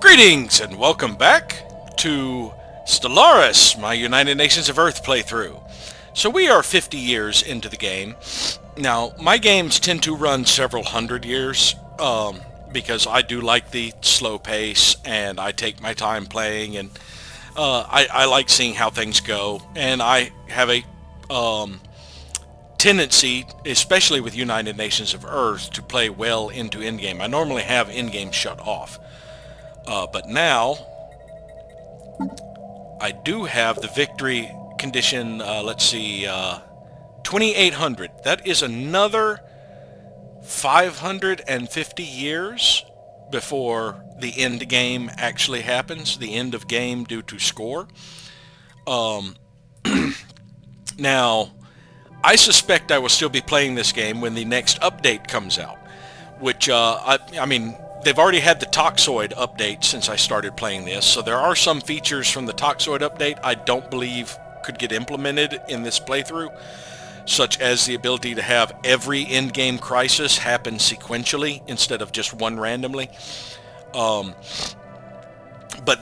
Greetings and welcome back to Stellaris, my United Nations of Earth playthrough. So we are 50 years into the game. Now, my games tend to run several hundred years because I do like the slow pace and I take my time playing, and I like seeing how things go. And I have a tendency, especially with United Nations of Earth, to play well into endgame. I normally have endgame shut off. But now, I do have the victory condition, let's see, 2800. That is another 550 years before the end game actually happens, the end of game due to score. Now, I suspect I will still be playing this game when the next update comes out, which, I mean, they've already had the Toxoid update since I started playing this, so there are some features from the Toxoid update I don't believe could get implemented in this playthrough, such as the ability to have every endgame crisis happen sequentially instead of just one randomly. But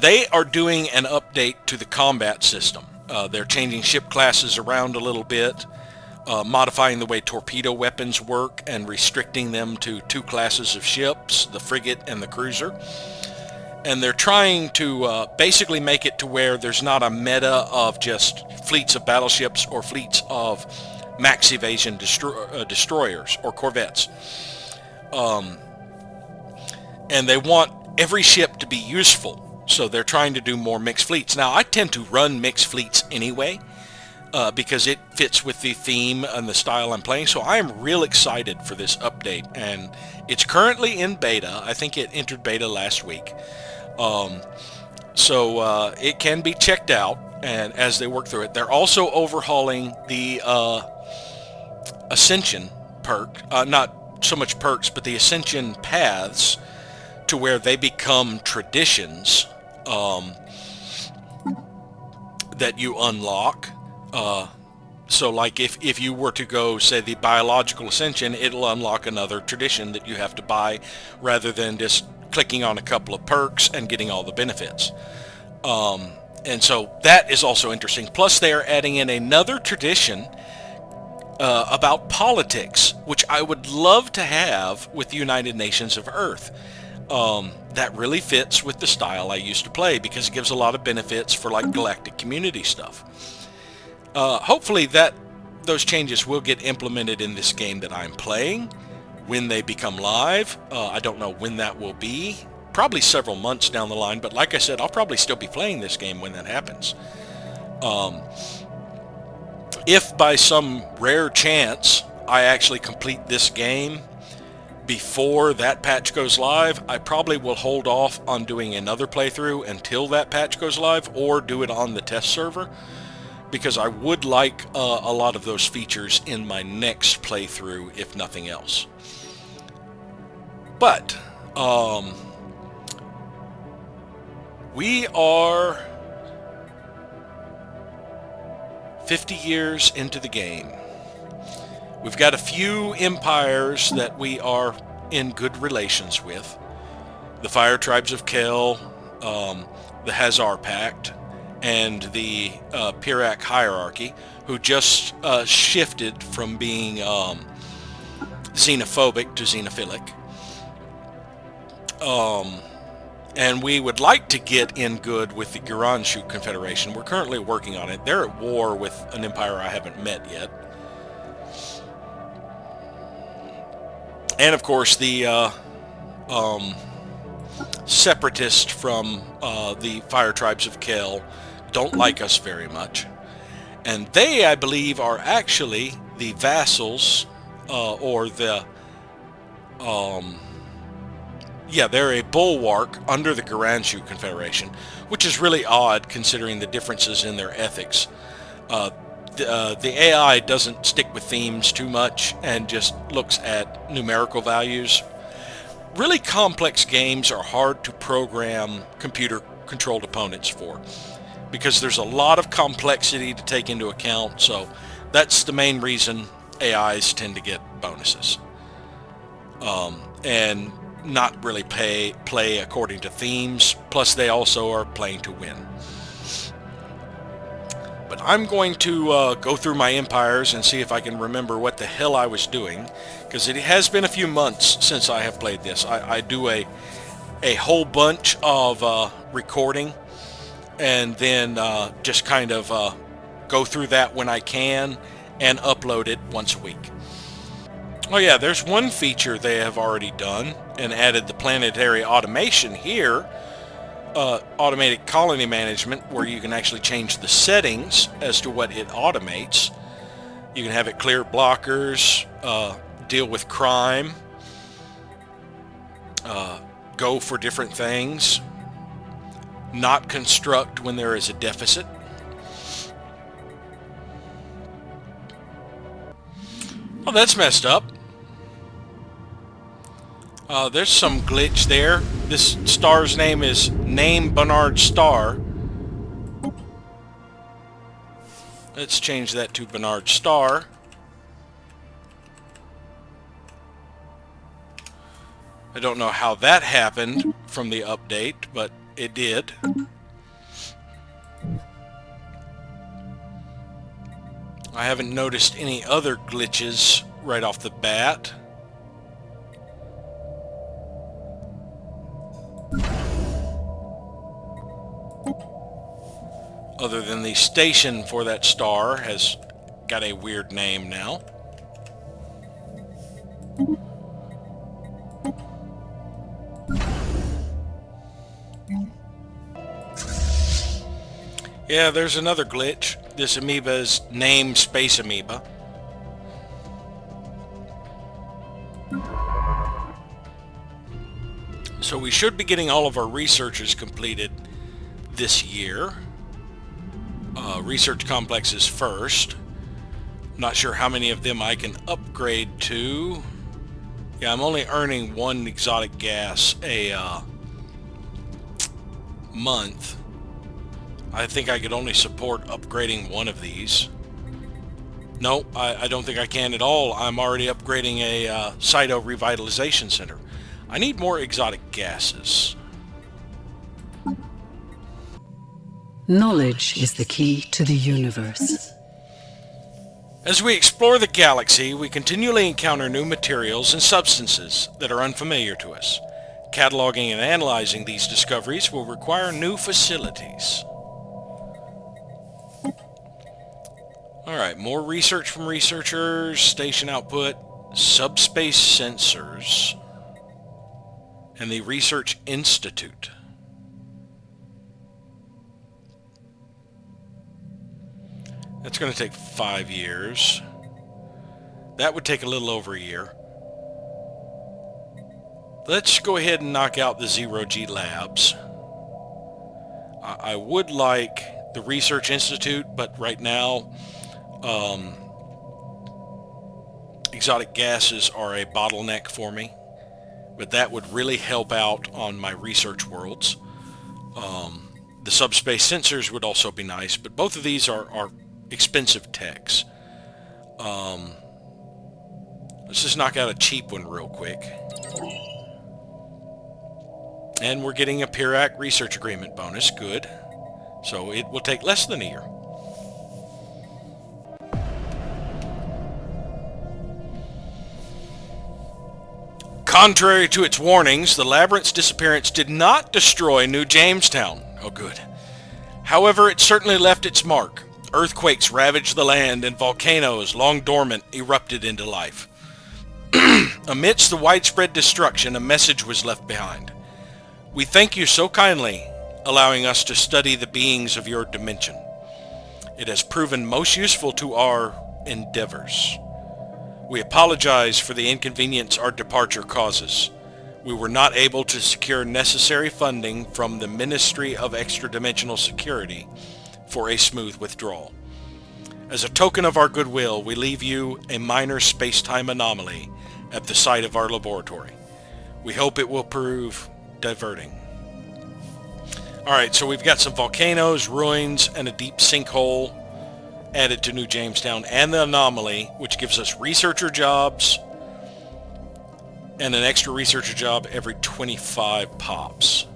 they are doing an update to the combat system. They're changing ship classes around a little bit, modifying the way torpedo weapons work and restricting them to two classes of ships, the frigate and the cruiser. And they're trying to basically make it to where there's not a meta of just fleets of battleships or fleets of max evasion destroyers or corvettes. And they want every ship to be useful, so they're trying to do more mixed fleets. Now, I tend to run mixed fleets anyway, because it fits with the theme and the style I'm playing. So I am real excited for this update, and it's currently in beta. I think it entered beta last week. So it can be checked out, and as they work through it, they're also overhauling the Ascension perk, not so much perks, but the Ascension paths, to where they become traditions that you unlock. So like if you were to go, say, the biological ascension, it'll unlock another tradition that you have to buy rather than just clicking on a couple of perks and getting all the benefits. And so that is also interesting. Plus they are adding in another tradition about politics, which I would love to have with the United Nations of Earth. That really fits with the style I used to play because it gives a lot of benefits for like galactic community stuff. Hopefully those changes will get implemented in this game that I'm playing when they become live. I don't know when that will be. Probably several months down the line, but like I said, I'll probably still be playing this game when that happens. If by some rare chance I actually complete this game before that patch goes live, I probably will hold off on doing another playthrough until that patch goes live, or do it on the test server, because I would like a lot of those features in my next playthrough, if nothing else. But we are 50 years into the game. We've got a few empires that we are in good relations with. The Fire Tribes of Kel, the Hazar Pact, and the Pirac Hierarchy, who just shifted from being xenophobic to xenophilic. And we would like to get in good with the Garanshu Confederation. We're currently working on it. They're at war with an empire I haven't met yet. And of course the separatists from the Fire Tribes of Kel don't like us very much. And they, I believe, are actually the vassals, or the... yeah, they're a bulwark under the Garanshu Confederation, which is really odd considering the differences in their ethics. The AI doesn't stick with themes too much and just looks at numerical values. Really complex games are hard to program computer-controlled opponents for, because there's a lot of complexity to take into account, so that's the main reason AIs tend to get bonuses. And not really play according to themes. Plus, they also are playing to win. But I'm going to go through my empires and see if I can remember what the hell I was doing, because it has been a few months since I have played this. I do a whole bunch of recording, and then just kind of go through that when I can and upload it once a week. Oh yeah, there's one feature they have already done and added the planetary automation here. Automated colony management, where you can actually change the settings as to what it automates. You can have it clear blockers, deal with crime, go for different things, not construct when there is a deficit. Oh, that's messed up. There's some glitch there. This star's name is Name Bernard Star. Let's change that to Bernard Star. I don't know how that happened from the update, but it did. I haven't noticed any other glitches right off the bat. Other than the station for that star has got a weird name now. Yeah, there's another glitch. This amoeba is named Space Amoeba. So we should be getting all of our researches completed this year. Research complexes first. Not sure how many of them I can upgrade to. Yeah, I'm only earning one exotic gas a month. I think I could only support upgrading one of these. No, I don't think I can at all. I'm already upgrading a Cyto Revitalization Center. I need more exotic gases. Knowledge is the key to the universe. As we explore the galaxy, we continually encounter new materials and substances that are unfamiliar to us. Cataloging and analyzing these discoveries will require new facilities. Alright, more research from researchers, station output, subspace sensors, and the Research Institute. That's going to take 5 years. That would take a little over a year. Let's go ahead and knock out the zero-G labs. I would like the Research Institute, but right now, exotic gases are a bottleneck for me. But that would really help out on my research worlds. The subspace sensors would also be nice, but both of these are expensive techs. Let's just knock out a cheap one real quick. And we're getting a Pirac research agreement bonus. Good. So it will take less than a year. Contrary to its warnings, the Labyrinth's disappearance did not destroy New Jamestown. Oh, good. However, it certainly left its mark. Earthquakes ravaged the land, and volcanoes, long dormant, erupted into life. Amidst the widespread destruction, a message was left behind. We thank you so kindly, allowing us to study the beings of your dimension. It has proven most useful to our endeavors. We apologize for the inconvenience our departure causes. We were not able to secure necessary funding from the Ministry of Extra-Dimensional Security for a smooth withdrawal. As a token of our goodwill, we leave you a minor space-time anomaly at the site of our laboratory. We hope it will prove diverting. Alright, so we've got some volcanoes, ruins, and a deep sinkhole added to New Jamestown, and the anomaly, which gives us researcher jobs, and an extra researcher job every 25 pops.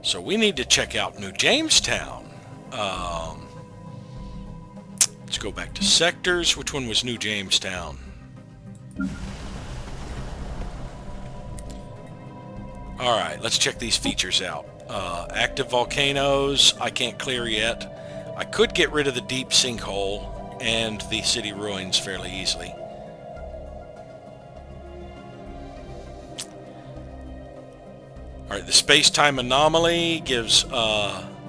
So we need to check out New Jamestown. Let's go back to sectors. Which one was New Jamestown? Alright, let's check these features out. Active volcanoes, I can't clear yet. I could get rid of the deep sinkhole and the city ruins fairly easily. Alright, the space-time anomaly gives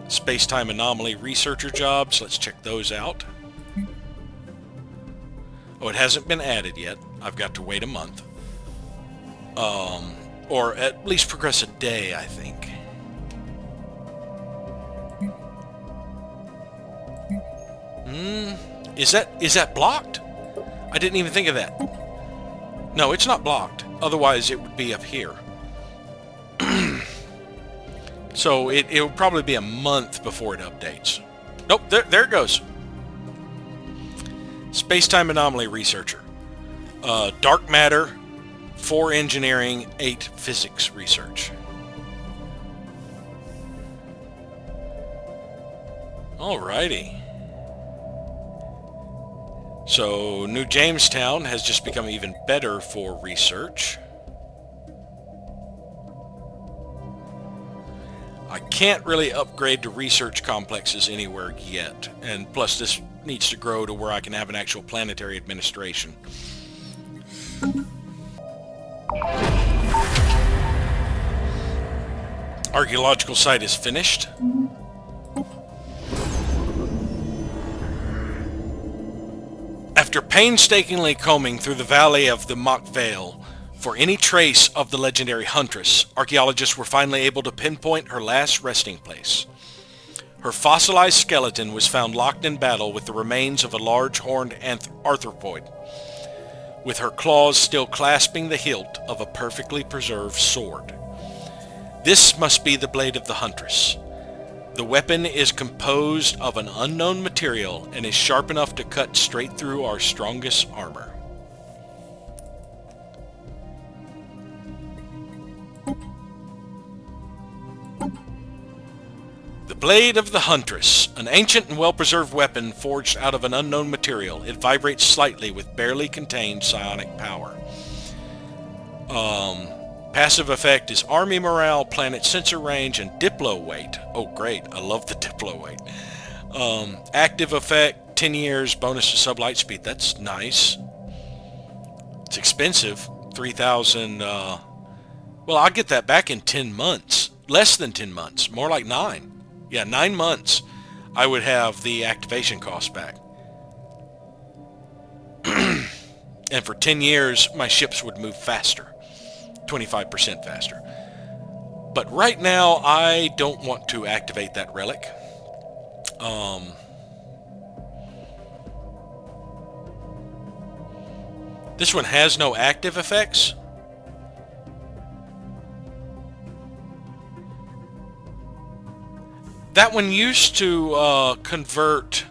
space-time anomaly researcher jobs. Let's check those out. Oh, it hasn't been added yet. I've got to wait a month. Or at least progress a day, I think. Is that blocked? I didn't even think of that. No, it's not blocked. Otherwise, it would be up here. So it will probably be a month before it updates. Nope, there it goes. Space-time anomaly researcher. Dark matter, 4 engineering, 8 physics research. Alrighty. So New Jamestown has just become even better for research. I can't really upgrade to research complexes anywhere yet, and plus this needs to grow to where I can have an actual planetary administration. Archaeological site is finished. After painstakingly combing through the valley of the Mock Vale for any trace of the legendary Huntress, archaeologists were finally able to pinpoint her last resting place. Her fossilized skeleton was found locked in battle with the remains of a large horned arthropoid, with her claws still clasping the hilt of a perfectly preserved sword. This must be the blade of the Huntress. The weapon is composed of an unknown material and is sharp enough to cut straight through our strongest armor. The blade of the Huntress, an ancient and well-preserved weapon forged out of an unknown material. It vibrates slightly with barely contained psionic power. Passive effect is army morale, planet sensor range, and diplo weight. Oh great, I love the diplo weight. Active effect, 10 years, bonus to sublight speed. That's nice. It's expensive, 3,000. Well, I'll get that back in 10 months. Less than 10 months, more like 9. Yeah, 9 months I would have the activation cost back. And for 10 years, my ships would move faster. 25% faster. But right now, I don't want to activate that relic. This one has no active effects. That one used to convert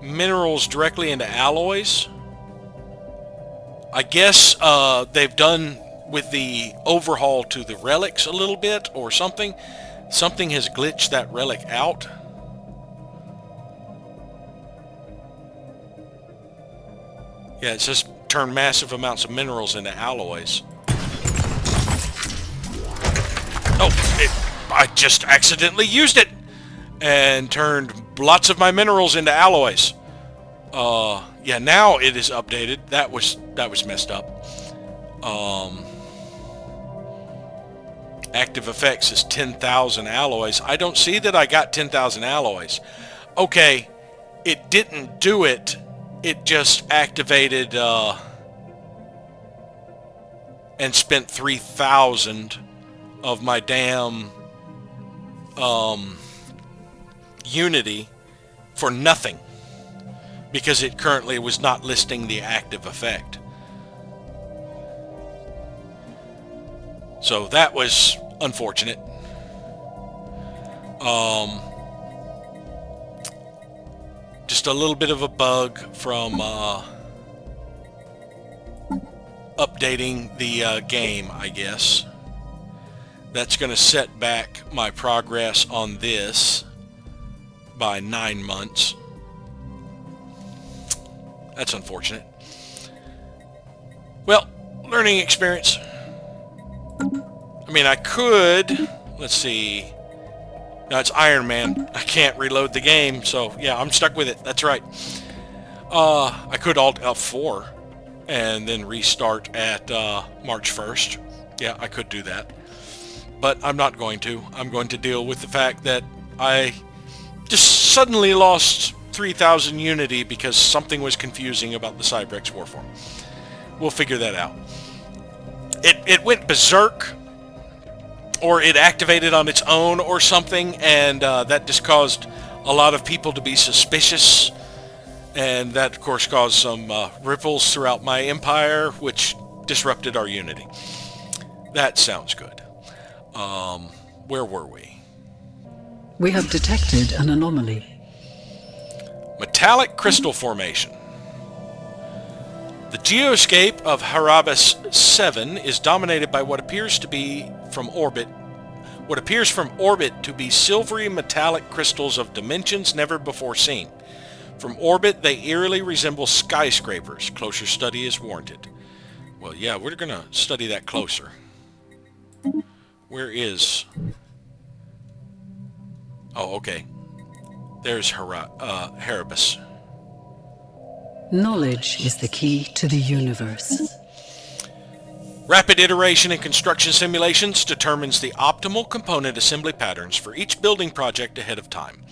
minerals directly into alloys. I guess they've done with the overhaul to the relics a little bit or something. Something has glitched that relic out. Yeah, it says turn massive amounts of minerals into alloys. Oh, I just accidentally used it and turned lots of my minerals into alloys. Yeah, now it is updated. That was messed up. Active effects is 10,000 alloys. I don't see that I got 10,000 alloys. Okay, it didn't do it. It just activated and spent 3,000 of my damn Unity for nothing, because it currently was not listing the active effect. So that was unfortunate. Just a little bit of a bug from updating the game, I guess. That's going to set back my progress on this by 9 months. That's unfortunate. Well, learning experience. I mean, I could... Let's see... No, it's Iron Man. I can't reload the game, so yeah, I'm stuck with it. That's right. I could Alt F4 and then restart at March 1st. Yeah, I could do that. But I'm not going to. I'm going to deal with the fact that I just suddenly lost 3,000 Unity because something was confusing about the Cybrex Warform. We'll figure that out. It went berserk, or it activated on its own or something, and that just caused a lot of people to be suspicious, and that of course caused some ripples throughout my empire, which disrupted our Unity. That sounds good. Where were we? We have detected an anomaly. Metallic crystal formation. The geoscape of Erebus 7 is dominated by what appears from orbit to be silvery metallic crystals of dimensions never before seen. From orbit, they eerily resemble skyscrapers. Closer study is warranted. Well, yeah, we're going to study that closer. Where is... Oh, okay. There's Erebus. Knowledge is the key to the universe. Rapid iteration and construction simulations determines the optimal component assembly patterns for each building project ahead of time.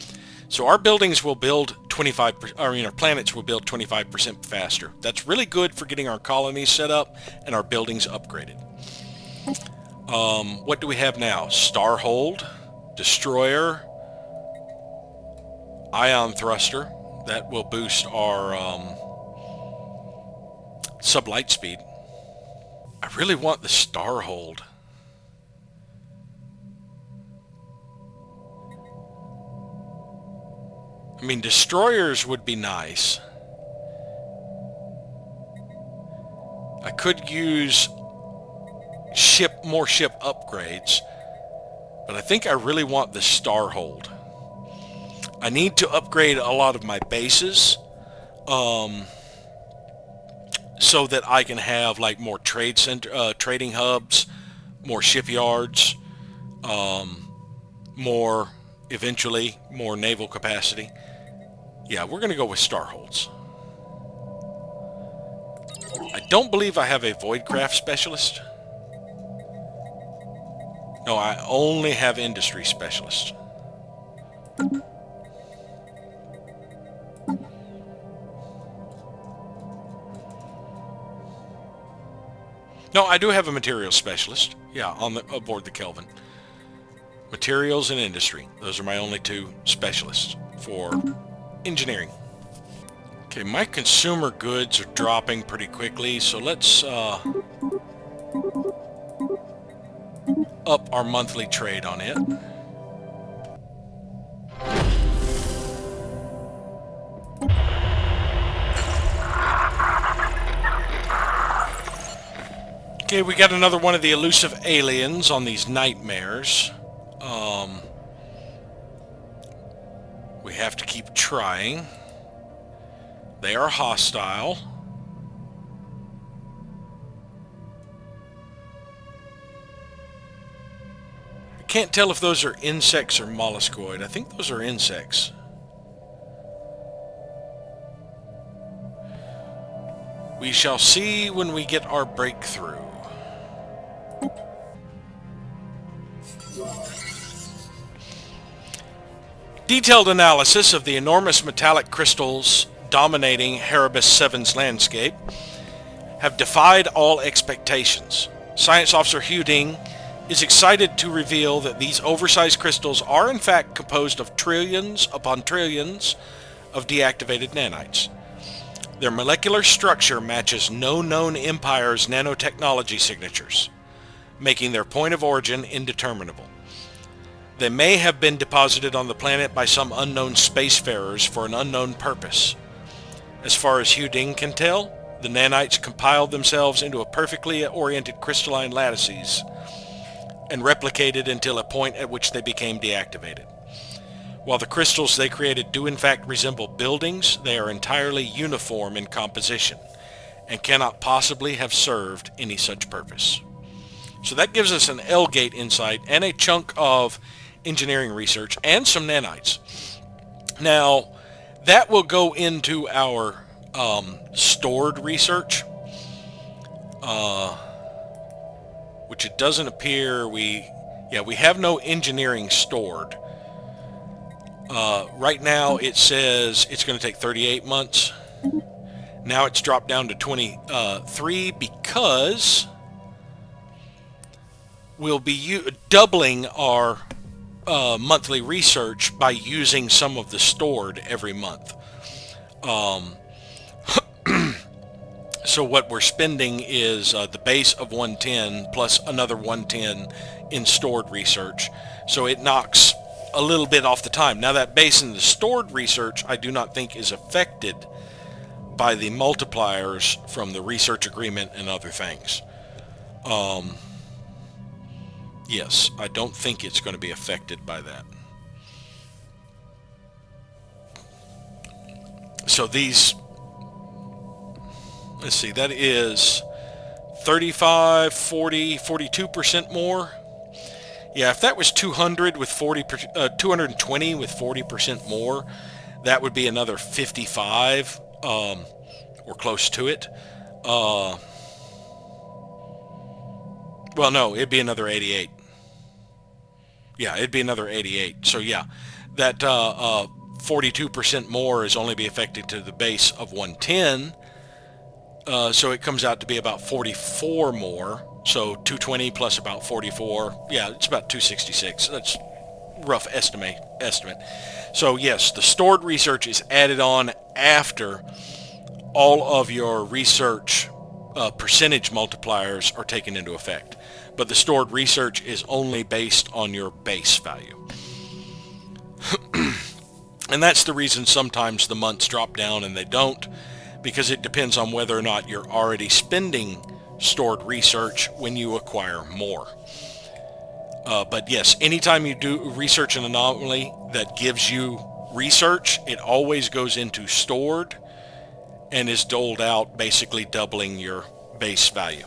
So our buildings will build 25%, our planets will build 25% faster. That's really good for getting our colonies set up and our buildings upgraded. What do we have now? Starhold, Destroyer, Ion Thruster. That will boost our sublight speed. I really want the Starhold. I mean, destroyers would be nice. I could use more ship upgrades, but I think I really want the Starhold. I need to upgrade a lot of my bases, so that I can have like more trading hubs, more shipyards, eventually more naval capacity. Yeah, we're going to go with Starholds. I don't believe I have a Voidcraft Specialist. No, I only have Industry Specialist. No, I do have a Materials Specialist. Yeah, aboard the Kelvin. Materials and Industry. Those are my only two specialists for engineering. Okay, my consumer goods are dropping pretty quickly, so let's up our monthly trade on it. Okay, we got another one of the elusive aliens on these nightmares. We have to keep trying. They are hostile. I can't tell if those are insects or molluscoid. I think those are insects. We shall see when we get our breakthrough. Detailed analysis of the enormous metallic crystals dominating Erebus 7's landscape have defied all expectations. Science Officer Huding is excited to reveal that these oversized crystals are in fact composed of trillions upon trillions of deactivated nanites. Their molecular structure matches no known empire's nanotechnology signatures, making their point of origin indeterminable. They may have been deposited on the planet by some unknown spacefarers for an unknown purpose. As far as Huding can tell, The nanites compiled themselves into a perfectly oriented crystalline lattices and replicated until a point at which they became deactivated. While the crystals they created do in fact resemble buildings, they are entirely uniform in composition and cannot possibly have served any such purpose. So that gives us an L-gate insight and a chunk of engineering research and some nanites. Now, that will go into our stored research, which it doesn't appear we have no engineering stored. Right now it says it's going to take 38 months. Now it's dropped down to 23 because we'll be doubling our monthly research by using some of the stored every month. So what we're spending is the base of 110 plus another 110 in stored research. So it knocks a little bit off the time. Now that base in the stored research I do not think is affected by the multipliers from the research agreement and other things. Yes, I don't think it's going to be affected by that. So these, let's see, that is 35, 40, 42% more. Yeah, if that was 200 with 220 with 40% more, that would be another 55, or close to it. Well, no, it'd be another 88. Yeah, it'd be another 88. So yeah, that 42% more is only be affected to the base of 110. So it comes out to be about 44 more. So 220 plus about 44. Yeah, it's about 266. That's rough estimate. So yes, the stored research is added on after all of your research percentage multipliers are taken into effect. But the stored research is only based on your base value. And that's the reason sometimes the months drop down and they don't, because it depends on whether or not you're already spending stored research when you acquire more. But yes, anytime you do research an anomaly that gives you research, it always goes into stored and is doled out, basically doubling your base value.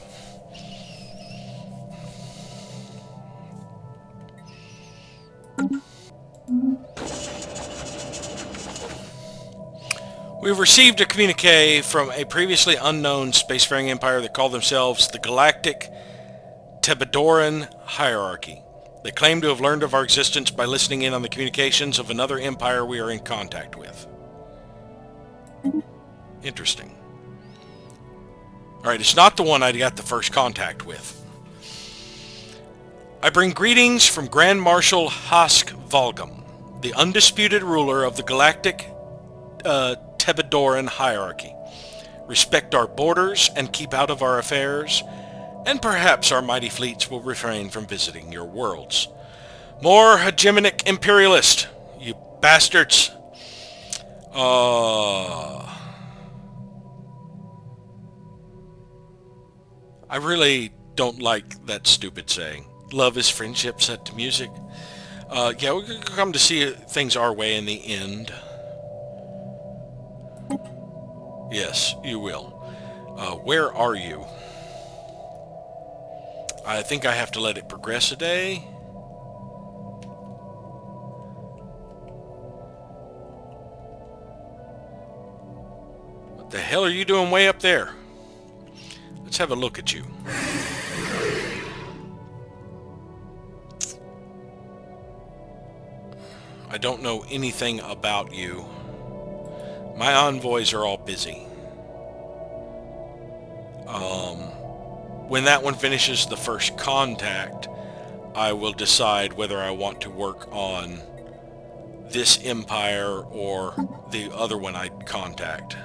We've received a communique from a previously unknown spacefaring empire that called themselves the Galactic Tebedoran Hierarchy. They claim to have learned of our existence by listening in on the communications of another empire we are in contact with. Interesting. Alright, it's not the one I got the first contact with. I bring greetings from Grand Marshal Hask Volgum, the undisputed ruler of the Galactic Tebedoran Hierarchy. Respect our borders and keep out of our affairs, and perhaps our mighty fleets will refrain from visiting your worlds. More hegemonic imperialist, you bastards. I really don't like that stupid saying. Love is friendship set to music. Yeah, we're going to come to see things our way in the end. Yes, you will. Where are you? I think I have to let it progress a day. What the hell are you doing way up there? Let's have a look at you. I don't know anything about you. My envoys are all busy. When that one finishes the first contact, I will decide whether I want to work on this empire or the other one I contact.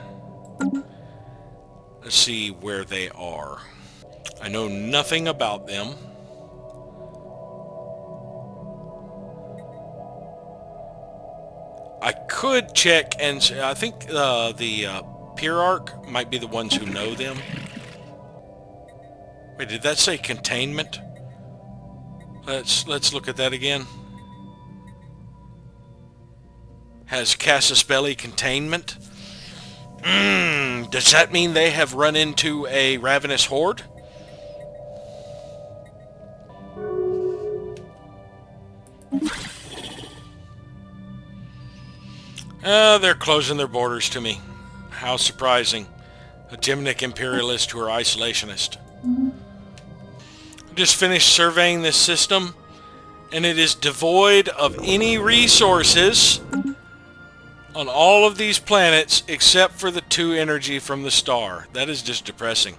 Let's see where they are. I know nothing about them. I could check and I think the Pyrarch might be the ones who know them. Wait, did that say containment? Let's look at that again. Has Casus Belli containment? Does that mean they have run into a ravenous horde? They're closing their borders to me. How surprising. Hegemonic imperialists who are isolationist. I just finished surveying this system, and it is devoid of any resources on all of these planets except for the 2 energy from the star. That is just depressing.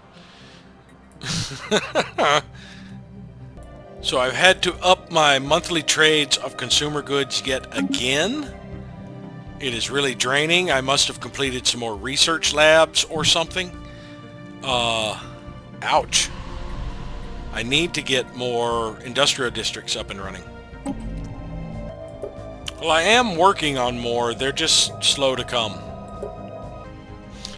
So I've had to up my monthly trades of consumer goods yet again. It is really draining. I must have completed some more research labs or something. Ouch. I need to get more industrial districts up and running. Well, I am working on more. They're just slow to come.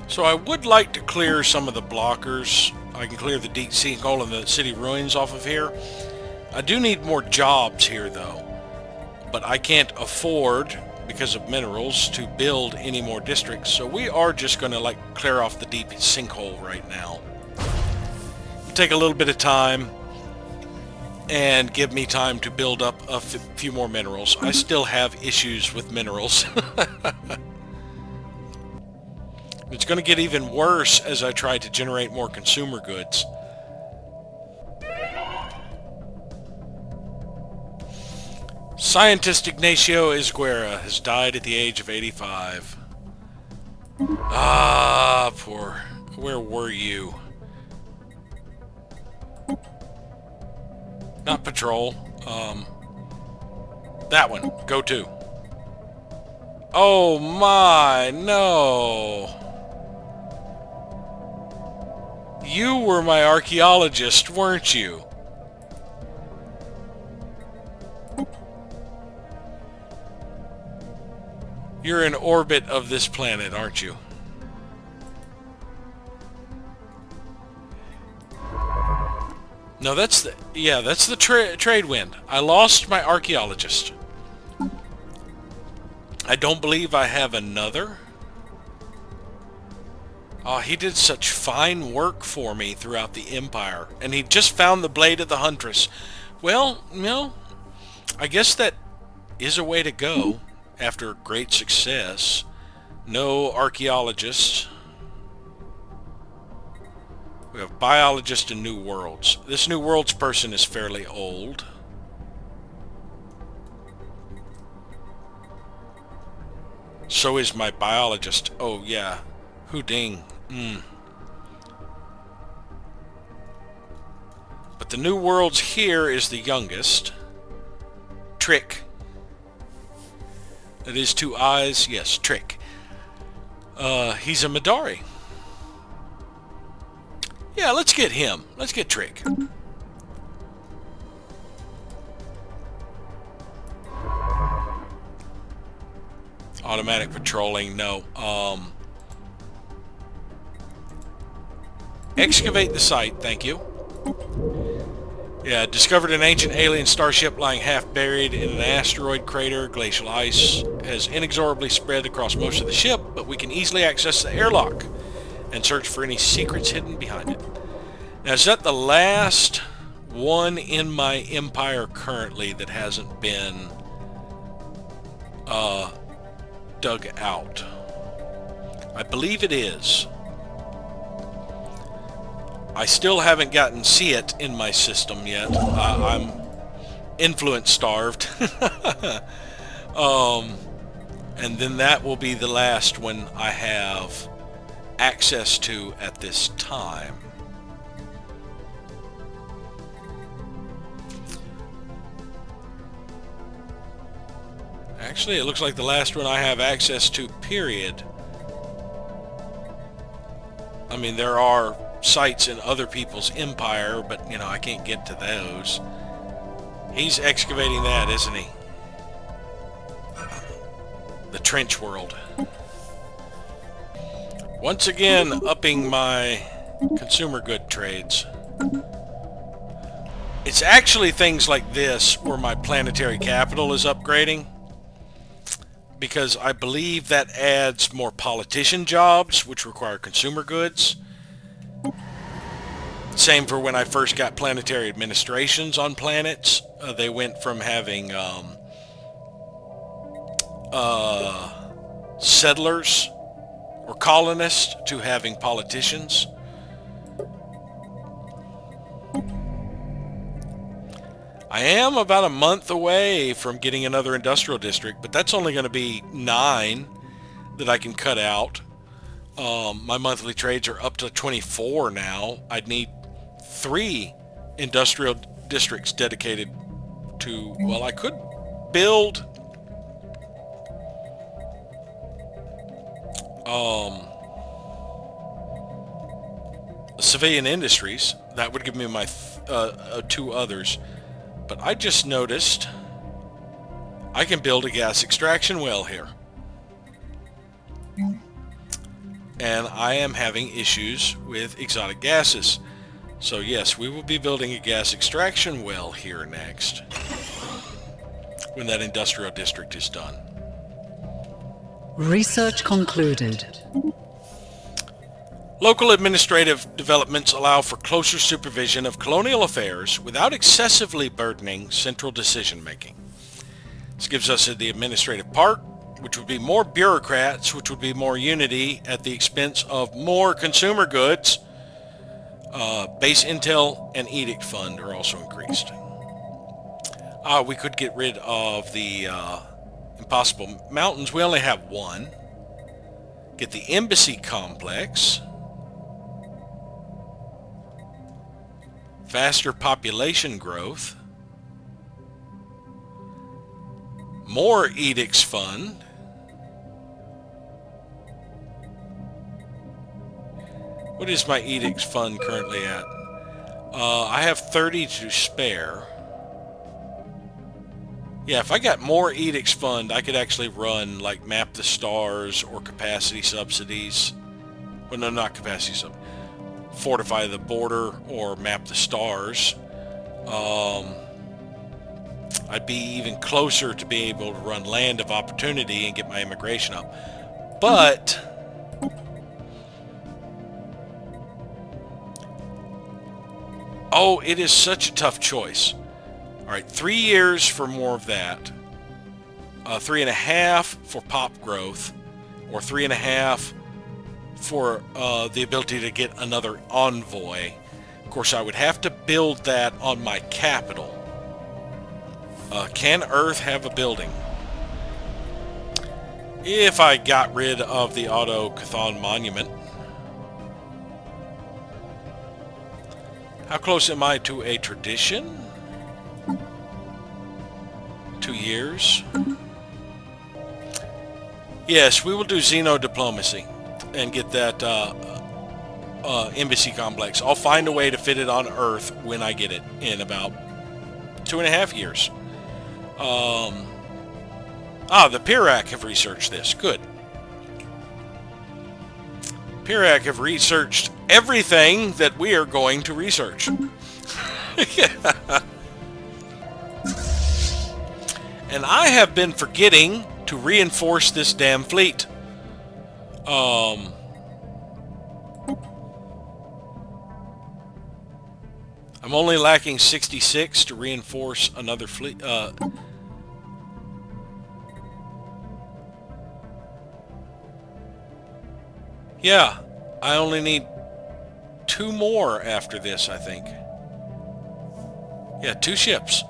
So I would like to clear some of the blockers. I can clear the deep sinkhole and the city ruins off of here. I do need more jobs here, though. But I can't afford, because of minerals, to build any more districts. So we are just going to clear off the deep sinkhole right now. It'll take a little bit of time and give me time to build up a few more minerals. I still have issues with minerals. It's going to get even worse as I try to generate more consumer goods. Scientist Ignacio Izguera has died at the age of 85. Ah, poor. Where were you? Not patrol. That one. Go to. Oh my, no. You were my archaeologist, weren't you? You're in orbit of this planet, aren't you? No, that's the... Yeah, that's the trade wind. I lost my archaeologist. I don't believe I have another. Oh, he did such fine work for me throughout the Empire. And he just found the Blade of the Huntress. Well, you know, I guess that is a way to go after great success. No archaeologists. We have biologists and New Worlds. This New Worlds person is fairly old. So is my biologist. Oh, yeah. Houding. But the New Worlds here is the youngest. Trick. It is 2 eyes. Yes, Trick. He's a Madari. Yeah, let's get him. Let's get Trick. Automatic patrolling, no. Excavate the site, thank you. Yeah, discovered an ancient alien starship lying half buried in an asteroid crater. Glacial ice has inexorably spread across most of the ship, but we can easily access the airlock and search for any secrets hidden behind it. Now, is that the last one in my empire currently that hasn't been dug out? I believe it is. I still haven't gotten see it in my system yet. I'm influence starved. And then that will be the last one I have access to at this time. Actually, it looks like the last one I have access to, period. I mean, there are sites in other people's empire, but, you know, I can't get to those. He's excavating that, isn't he? The trench world. Once again, upping my consumer good trades. It's actually things like this where my planetary capital is upgrading, because I believe that adds more politician jobs, which require consumer goods. Same for when I first got planetary administrations on planets. They went from having settlers or colonists to having politicians. I am about a month away from getting another industrial district, but that's only going to be 9 that I can cut out. My monthly trades are up to 24 now. I'd need 3 industrial districts dedicated to, well, I could build civilian industries. That would give me my 2 others. But I just noticed I can build a gas extraction well here. And I am having issues with exotic gases. So yes, we will be building a gas extraction well here next, when that industrial district is done. Research concluded. Local administrative developments allow for closer supervision of colonial affairs without excessively burdening central decision-making. This gives us the administrative part, which would be more bureaucrats, which would be more unity at the expense of more consumer goods. Base intel and edict fund are also increased. We could get rid of the impossible mountains. We only have 1. Get the embassy complex. Faster population growth. More edicts fund. What is my edicts fund currently at? I have 30 to spare. Yeah, if I got more edicts fund, I could actually run like Map the Stars or capacity subsidies. Well, no, not capacity subsidies. Fortify the border or Map the Stars. I'd be even closer to being able to run Land of Opportunity and get my immigration up. But oh, it is such a tough choice. Alright, 3 years for more of that. 3.5 for pop growth. Or 3.5 for the ability to get another envoy. Of course, I would have to build that on my capital. Can Earth have a building? If I got rid of the Auto Chthon Monument. How close am I to a tradition? 2 years. Yes, we will do Xeno diplomacy and get that embassy complex. I'll find a way to fit it on Earth when I get it in about 2.5 years. The Pirac have researched this. Good. Pirac have researched everything that we are going to research. And I have been forgetting to reinforce this damn fleet. I'm only lacking 66 to reinforce another fleet. Yeah, I only need 2 more after this, I think. Yeah, 2 ships.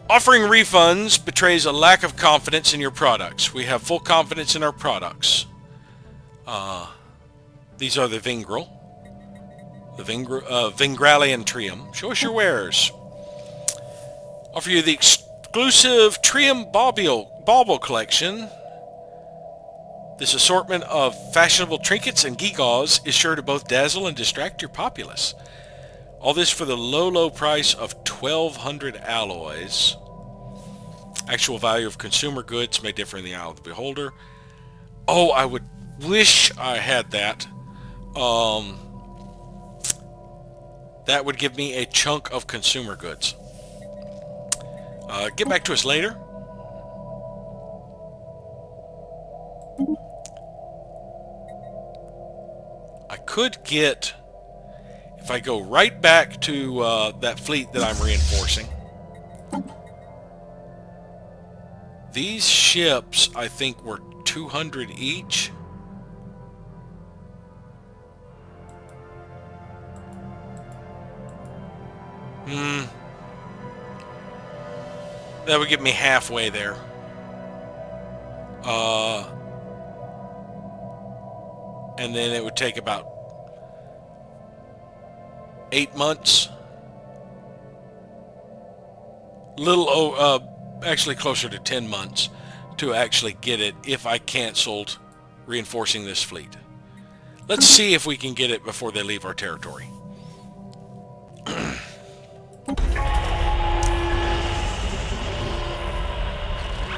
Offering refunds betrays a lack of confidence in your products. We have full confidence in our products. These are the Vingrel. The Vingralian Trium. Show us your wares. Offer you the exclusive Trium Bauble collection. This assortment of fashionable trinkets and gewgaws is sure to both dazzle and distract your populace. All this for the low, low price of 1,200 alloys. Actual value of consumer goods may differ in the eye of the beholder. Oh, I would wish I had that. That would give me a chunk of consumer goods. Get back to us later. I could get, if I go right back to that fleet that I'm reinforcing. These ships, I think, were 200 each. That would get me halfway there. And then it would take about 8 months. Actually closer to 10 months to actually get it if I canceled reinforcing this fleet. Let's see if we can get it before they leave our territory.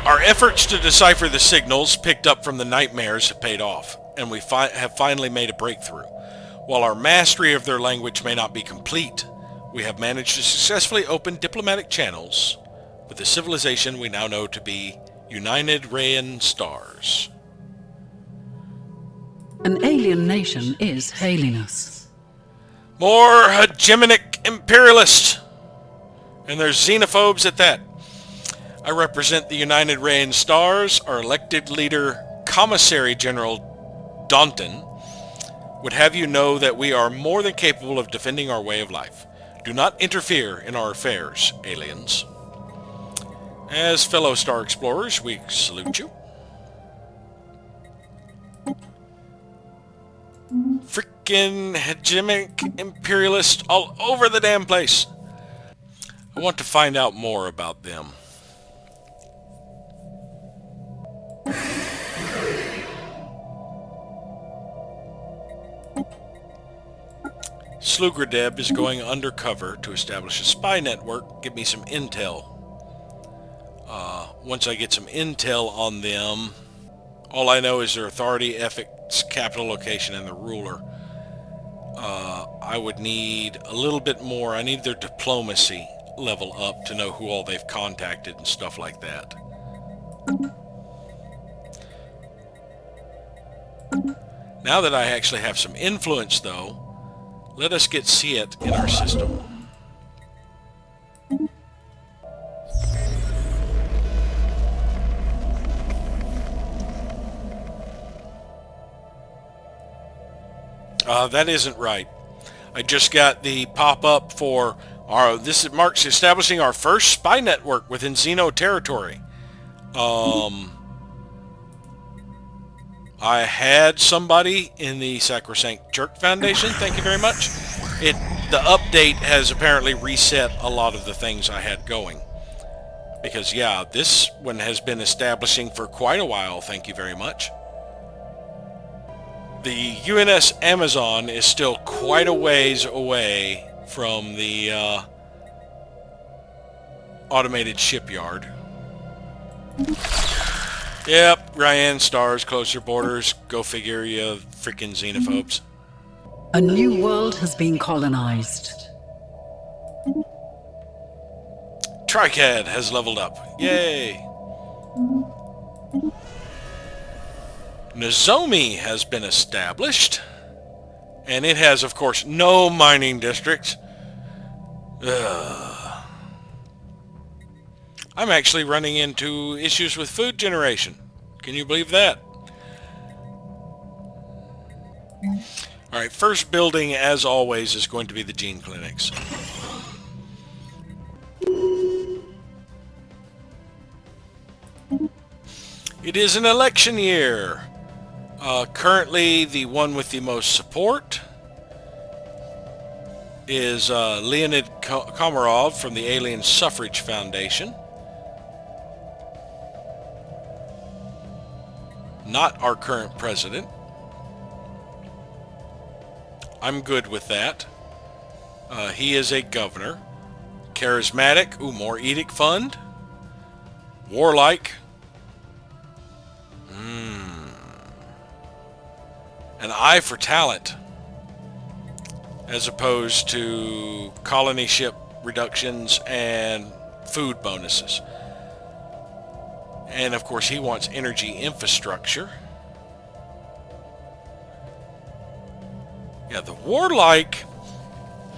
Our efforts to decipher the signals picked up from the nightmares have paid off, and we have finally made a breakthrough. While our mastery of their language may not be complete, we have managed to successfully open diplomatic channels with the civilization we now know to be United Rayan Stars. An alien nation is hailing us. More hegemonic imperialists! And there's xenophobes at that. I represent the United Rayan Stars. Our elected leader, Commissary General Daunton, would have you know that we are more than capable of defending our way of life. Do not interfere in our affairs, aliens. As fellow Star Explorers, we salute you. Frickin' hegemonic imperialists all over the damn place. I want to find out more about them. Slugradeb is going undercover to establish a spy network. Give me some intel. Once I get some intel on them, all I know is their authority, ethics, capital location, and the ruler. I would need a little bit more. I need their diplomacy level up to know who all they've contacted and stuff like that. Now that I actually have some influence, though, let us get Siet in our system. That isn't right. I just got the pop-up for our... This marks establishing our first spy network within Xeno territory. I had somebody in the Sacrosanct Jerk Foundation. Thank you very much. The update has apparently reset a lot of the things I had going. Because, yeah, this one has been establishing for quite a while. Thank you very much. The UNS Amazon is still quite a ways away from the automated shipyard. Yep, Ryan, stars, closer borders. Go figure, you freaking xenophobes. A new world has been colonized. Tricad has leveled up. Yay! Nozomi has been established. And it has, of course, no mining districts. Ugh. I'm actually running into issues with food generation. Can you believe that? Alright, first building, as always, is going to be the gene clinics. It is an election year. Currently, the one with the most support is Leonid Komarov from the Alien Suffrage Foundation. Not our current president. I'm good with that. He is a governor. Charismatic. Ooh, more edict fund. Warlike. An eye for talent. As opposed to colony ship reductions and food bonuses. And of course he wants energy infrastructure. Yeah, the warlike.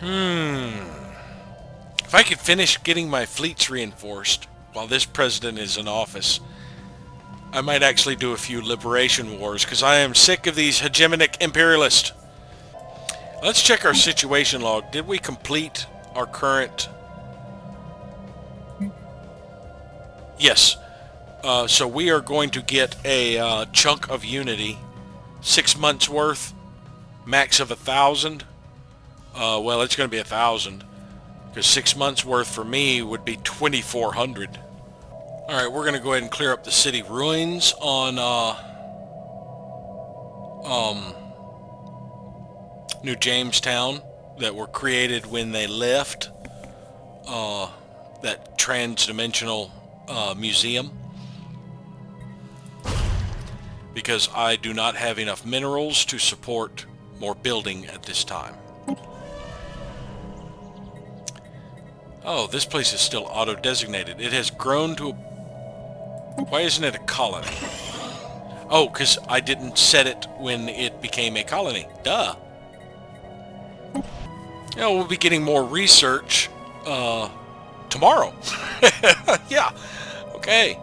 If I could finish getting my fleets reinforced while this president is in office, I might actually do a few liberation wars, because I am sick of these hegemonic imperialists. Let's check our situation log. Did we complete our current... Yes. So we are going to get a chunk of Unity. 6 months worth. Max of 1,000. Well, it's going to be 1,000. Because 6 months worth for me would be 2,400. Alright, we're going to go ahead and clear up the city ruins on New Jamestown that were created when they left that trans-dimensional museum, because I do not have enough minerals to support more building at this time. Oh, this place is still auto-designated. It has grown to a... Why isn't it a colony? Oh, because I didn't set it when it became a colony. Duh. You know, we'll be getting more research tomorrow. Yeah. Okay.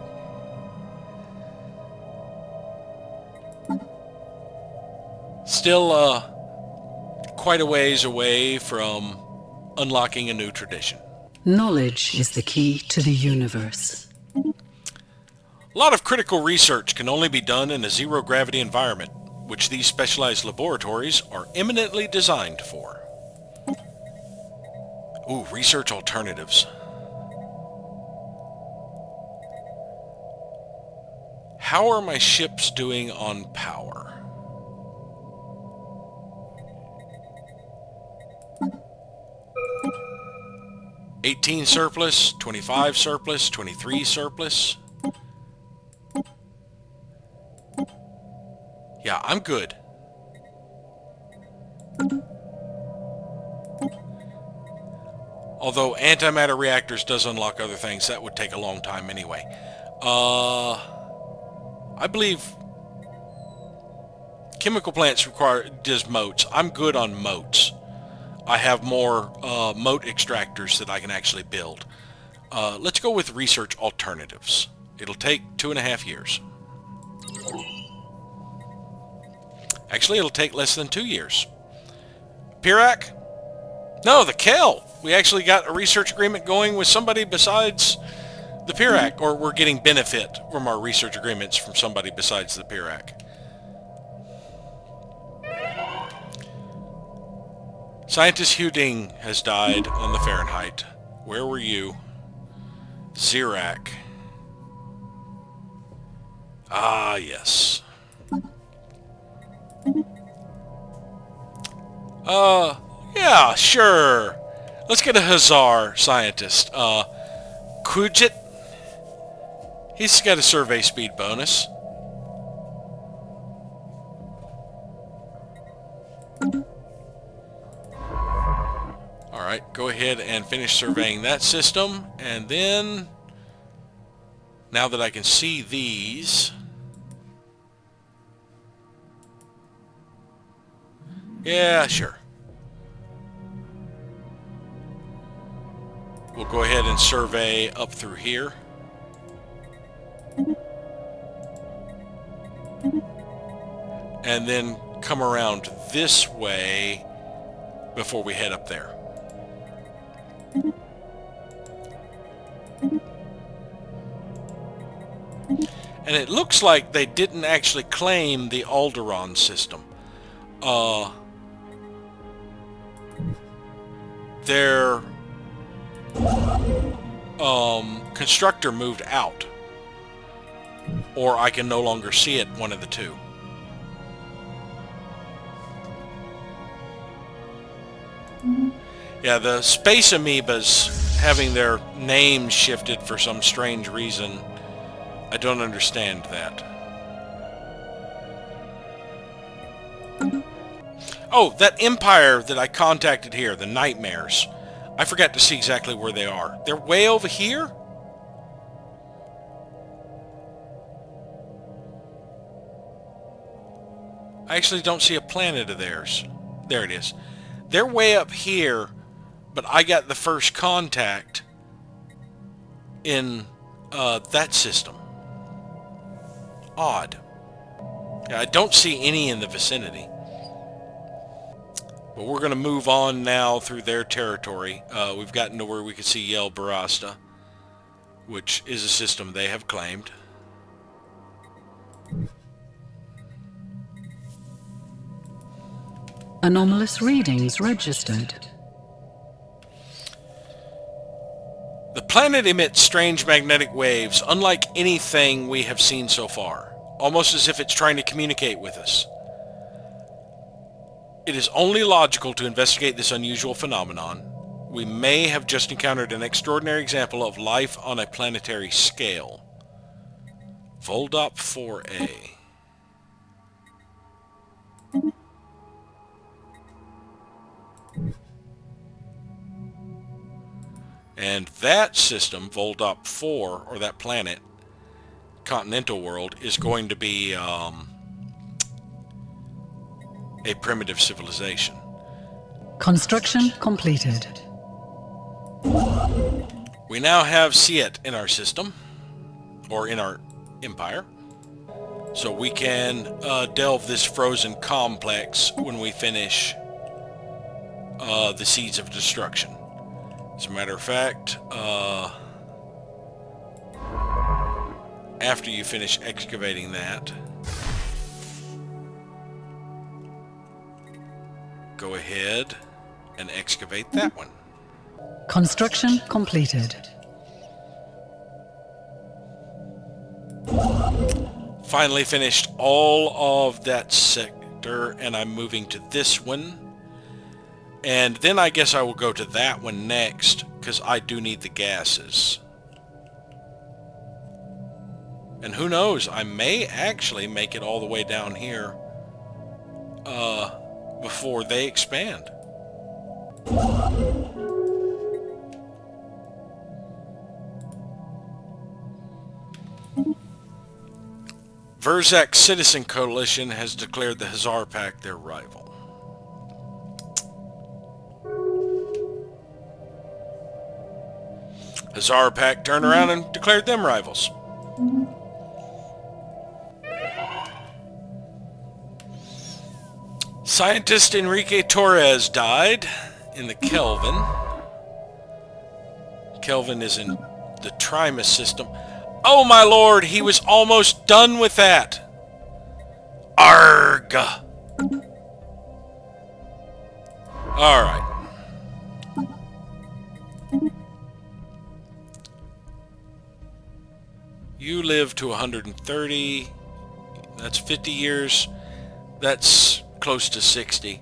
Still quite a ways away from unlocking a new tradition. Knowledge is the key to the universe. A lot of critical research can only be done in a zero-gravity environment, which these specialized laboratories are eminently designed for. Ooh, research alternatives. How are my ships doing on power? $18 surplus, 25 surplus, 23 surplus. Yeah, I'm good. Although antimatter reactors does unlock other things, that would take a long time anyway. I believe chemical plants does motes. I'm good on motes. I have more mote extractors that I can actually build. Let's go with research alternatives. It'll take 2.5 years. Actually, it'll take less than 2 years. Pirac? No, the Kel. We actually got a research agreement going with somebody besides the Pirac, or we're getting benefit from our research agreements from somebody besides the Pirac. Scientist Huding has died on the Fahrenheit. Where were you? Zirac. Ah, yes. Yeah, sure. Let's get a Hussar scientist. Kujit. He's got a survey speed bonus. Alright, go ahead and finish surveying that system. And then, now that I can see these... Yeah, sure. We'll go ahead and survey up through here. And then come around this way before we head up there. And it looks like they didn't actually claim the Alderaan system. Their constructor moved out, or I can no longer see it, one of the two. Yeah, the space amoebas having their names shifted for some strange reason. I don't understand that. Oh, that empire that I contacted here, the Nightmares. I forgot to see exactly where they are. They're way over here? I actually don't see a planet of theirs. There it is. They're way up here, but I got the first contact in that system. Odd. Yeah, I don't see any in the vicinity. But we're going to move on now through their territory. We've gotten to where we can see Yel Barasta, which is a system they have claimed. Anomalous readings registered. The planet emits strange magnetic waves, unlike anything we have seen so far, almost as if it's trying to communicate with us. It is only logical to investigate this unusual phenomenon. We may have just encountered an extraordinary example of life on a planetary scale. Voldop 4A. And that system, Voldop 4, or that planet, continental world, is going to be a primitive civilization. Construction completed. We now have Siet in our system, or in our empire, so we can delve this frozen complex when we finish the Seeds of Destruction. As a matter of fact, after you finish excavating that, go ahead and excavate that one. Construction completed. Finally finished all of that sector, and I'm moving to this one. And then I guess I will go to that one next, because I do need the gases. And who knows, I may actually make it all the way down here before they expand. Verzak Citizen Coalition has declared the Hazar Pact their rival. Hazar Pact turned around and declared them rivals. Scientist Enrique Torres died in the Kelvin. Kelvin is in the Trimus system. Oh my lord, he was almost done with that. Arg! Alright. You live to 130. That's 50 years. That's close to 60.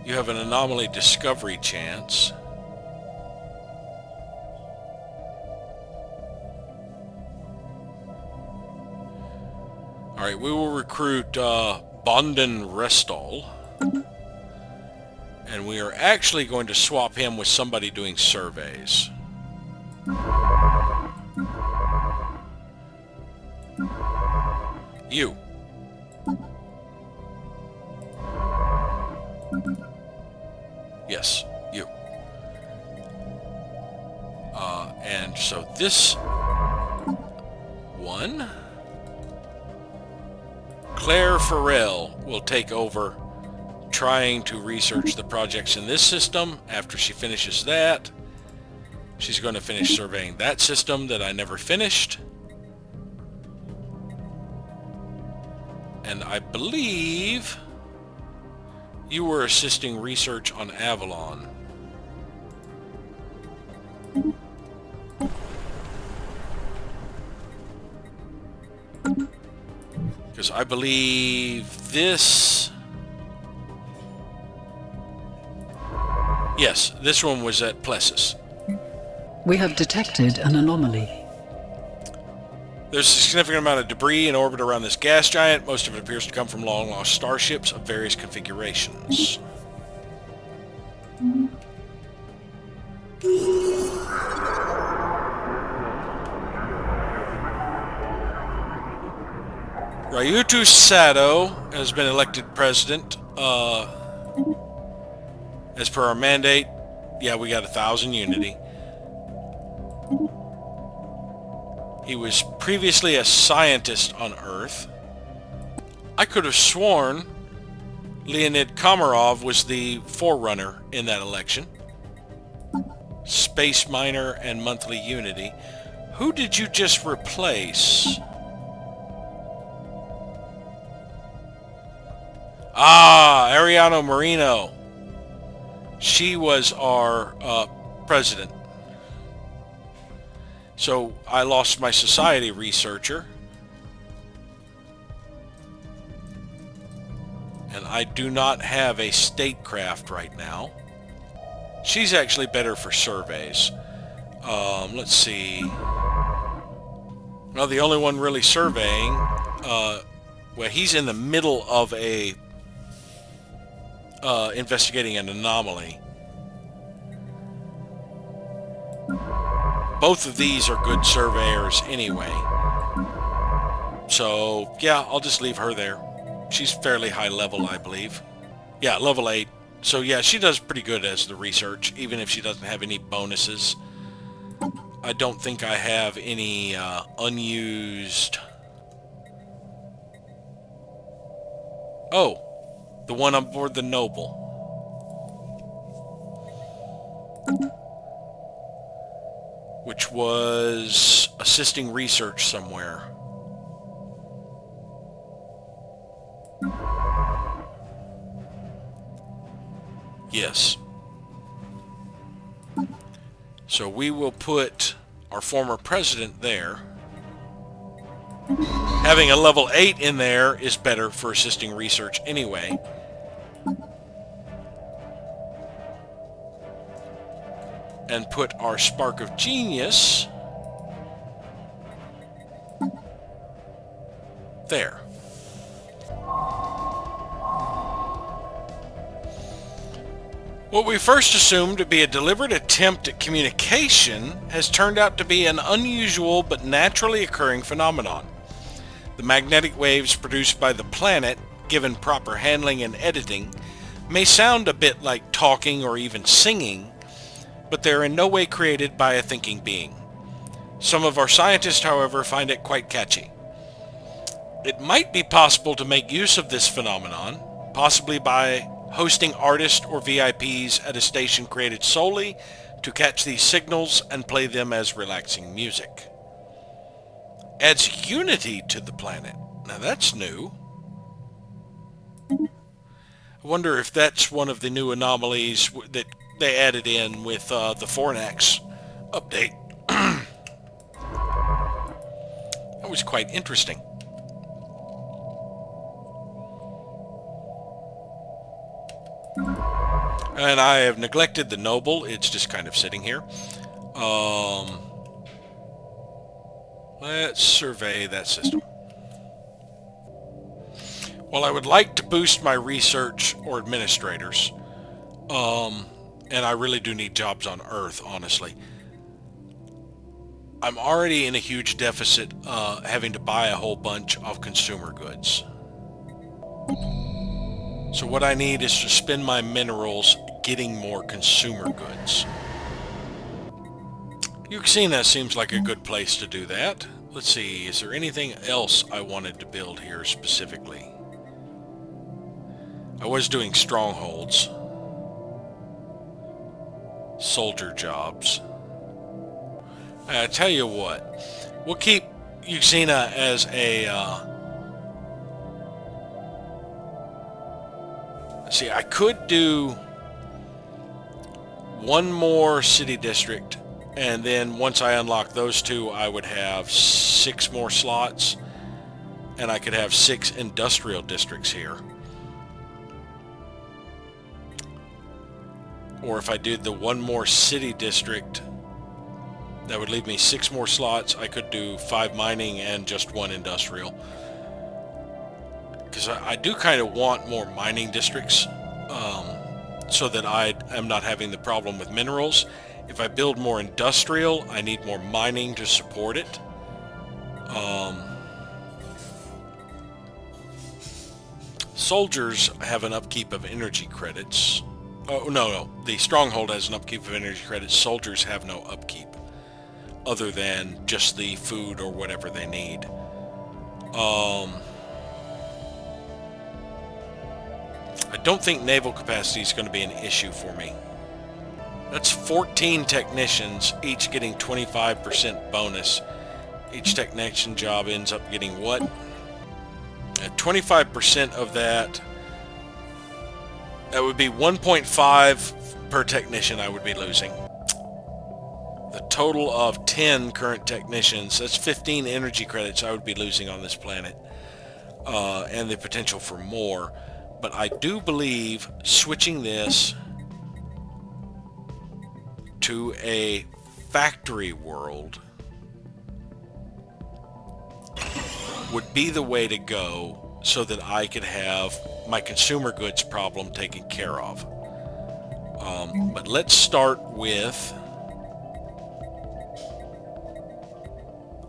You have an anomaly discovery chance. Alright, we will recruit Bonden Restall. And we are actually going to swap him with somebody doing surveys. You. Yes, you. And so this one, Claire Farrell will take over trying to research the projects in this system. After she finishes that, she's going to finish surveying that system that I never finished. And I believe you were assisting research on Avalon. Because I believe this Yes, this one was at Plessis. We have detected an anomaly. There's a significant amount of debris in orbit around this gas giant. Most of it appears to come from long-lost starships of various configurations. Ryutu Sato has been elected president. As per our mandate, yeah, we got 1,000 unity. He was previously a scientist on Earth. I could have sworn Leonid Komarov was the forerunner in that election. Space Miner and Monthly Unity. Who did you just replace? Ah, Ariano Marino. She was our president. So I lost my society researcher. And I do not have a statecraft right now. She's actually better for surveys. Let's see. Well, the only one really surveying, well, he's in the middle of a investigating an anomaly. Both of these are good surveyors anyway. So, yeah, I'll just leave her there. She's fairly high level, I believe. Yeah, level 8. So, yeah, she does pretty good as the research, even if she doesn't have any bonuses. I don't think I have any unused... Oh, the one on board the Noble. Which was assisting research somewhere. Yes. So we will put our former president there. Having a level 8 in there is better for assisting research anyway. And put our Spark of Genius there. What we first assumed to be a deliberate attempt at communication has turned out to be an unusual but naturally occurring phenomenon. The magnetic waves produced by the planet, given proper handling and editing, may sound a bit like talking or even singing, but they're in no way created by a thinking being. Some of our scientists, however, find it quite catchy. It might be possible to make use of this phenomenon, possibly by hosting artists or VIPs at a station created solely to catch these signals and play them as relaxing music. Adds unity to the planet. Now that's new. I wonder if that's one of the new anomalies that they added in with the Fornax update. That was quite interesting. And I have neglected the Noble. It's just kind of sitting here. Let's survey that system. Well, I would like to boost my research or administrators. And I really do need jobs on Earth, honestly. I'm already in a huge deficit, having to buy a whole bunch of consumer goods. So what I need is to spend my minerals getting more consumer goods. Euxina seems like a good place to do that. Let's see, is there anything else I wanted to build here specifically? I was doing strongholds. Soldier jobs. I tell you what, we'll keep Euxina as a... see, I could do one more city district, and then once I unlock those two, I would have 6 more slots, and I could have 6 industrial districts here. Or if I did the one more city district, that would leave me 6 more slots. I could do 5 mining and just 1 industrial. Because I do kind of want more mining districts, so that I am not having the problem with minerals. If I build more industrial, I need more mining to support it. Soldiers have an upkeep of energy credits. Oh, no. The stronghold has an upkeep of energy credits. Soldiers have no upkeep, other than just the food or whatever they need. I don't think naval capacity is going to be an issue for me. That's 14 technicians, each getting 25% bonus. Each technician job ends up getting what? At 25% of that, that would be 1.5 per technician I would be losing. The total of 10 current technicians, that's 15 energy credits I would be losing on this planet. And the potential for more. But I do believe switching this to a factory world would be the way to go, so that I could have my consumer goods problem taken care of. But let's start with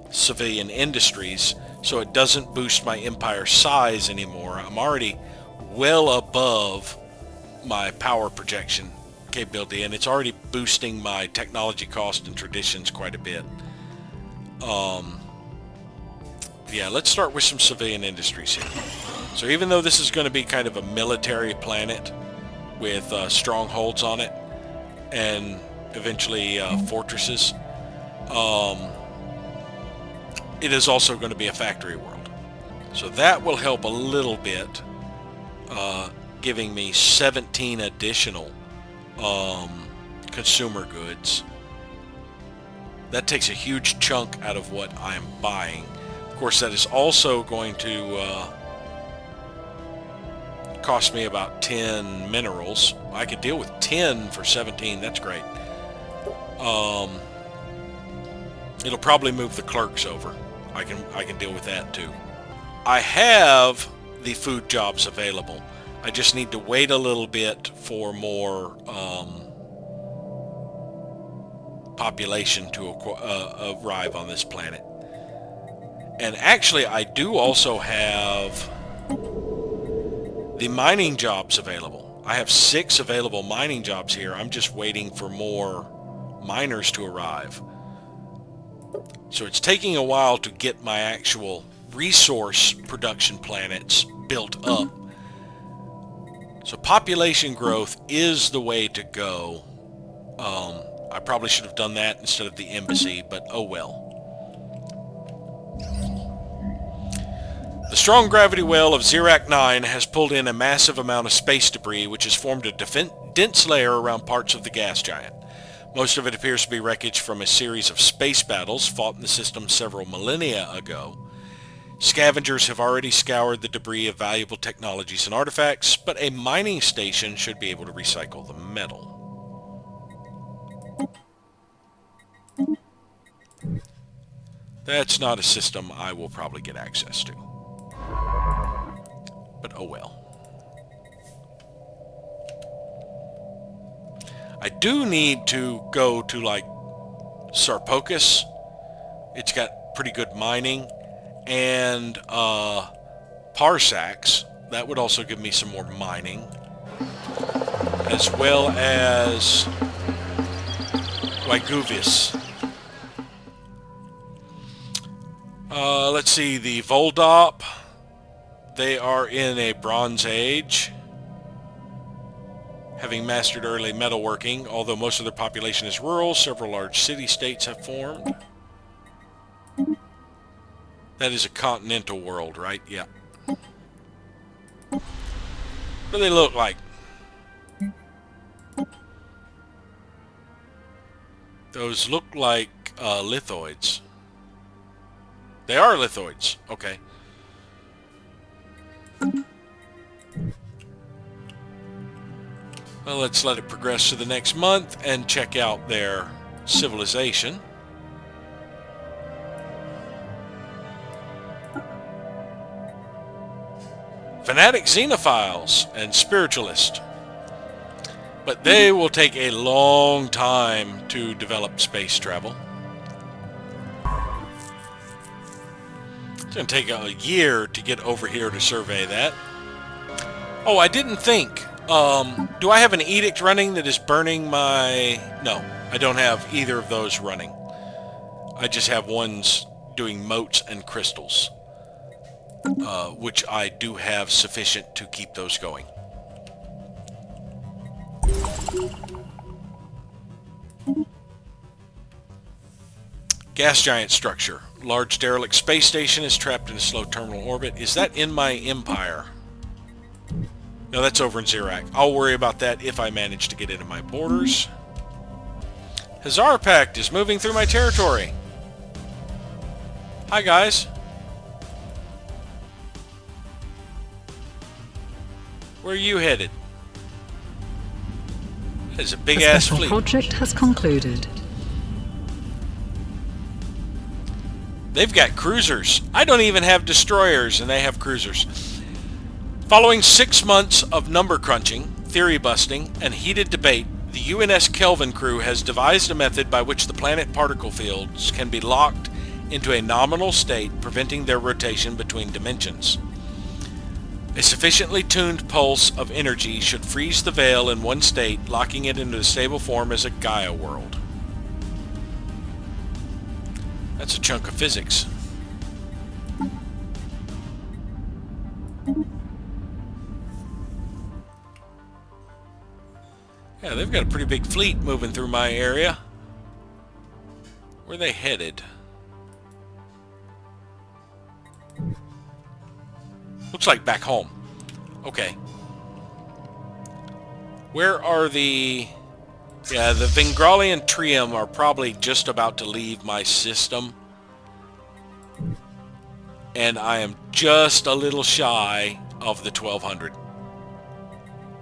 civilian industries, so it doesn't boost my empire size anymore. I'm already well above my power projection capability, and it's already boosting my technology cost and traditions quite a bit. Yeah, let's start with some civilian industries here. So even though this is going to be kind of a military planet with strongholds on it and eventually fortresses, it is also going to be a factory world. So that will help a little bit, giving me 17 additional consumer goods. That takes a huge chunk out of what I'm buying. Of course, that is also going to cost me about 10 minerals. I could deal with 10 for 17. That's great. It'll probably move the clerks over. I can deal with that too. I have the food jobs available. I just need to wait a little bit for more population to arrive on this planet. And actually, I do also have the mining jobs available. I have 6 available mining jobs here. I'm just waiting for more miners to arrive. So it's taking a while to get my actual resource production planets built up. So population growth is the way to go. I probably should have done that instead of the embassy, but oh well. The strong gravity well of Zirac 9 has pulled in a massive amount of space debris, which has formed a dense layer around parts of the gas giant. Most of it appears to be wreckage from a series of space battles fought in the system several millennia ago. Scavengers have already scoured the debris of valuable technologies and artifacts, but a mining station should be able to recycle the metal. That's not a system I will probably get access to. But oh well. I do need to go to like Sarpocus. It's got pretty good mining. And Parsax. That would also give me some more mining. As well as Wyguvis. Let's see, the Voldop. They are in a Bronze Age, having mastered early metalworking. Although most of their population is rural, several large city-states have formed. That is a continental world, right? Yeah. What do they look like? Those look like lithoids. They are lithoids. Okay. Well, let's let it progress to the next month and check out their civilization. Fanatic Xenophiles and Spiritualist. But they will take a long time to develop space travel. It's going to take a year to get over here to survey that. Oh, I didn't think. Do I have an edict running that is burning my... No, I don't have either of those running. I just have ones doing motes and crystals, which I do have sufficient to keep those going. Gas giant structure. Large derelict space station is trapped in a slow terminal orbit. Is that in my empire? No, that's over in Xerac. I'll worry about that if I manage to get into my borders. Hazar Pact is moving through my territory. Hi, guys. Where are you headed? That is a big-ass fleet. The project has concluded. They've got cruisers. I don't even have destroyers, and they have cruisers. Following 6 months of number crunching, theory busting, and heated debate, the UNS Kelvin crew has devised a method by which the planet particle fields can be locked into a nominal state, preventing their rotation between dimensions. A sufficiently tuned pulse of energy should freeze the veil in one state, locking it into a stable form as a Gaia world. That's a chunk of physics. Yeah, they've got a pretty big fleet moving through my area. Where are they headed? Looks like back home. Okay. Where are the... Yeah, the Vingralian Trium are probably just about to leave my system. And I am just a little shy of the 1200.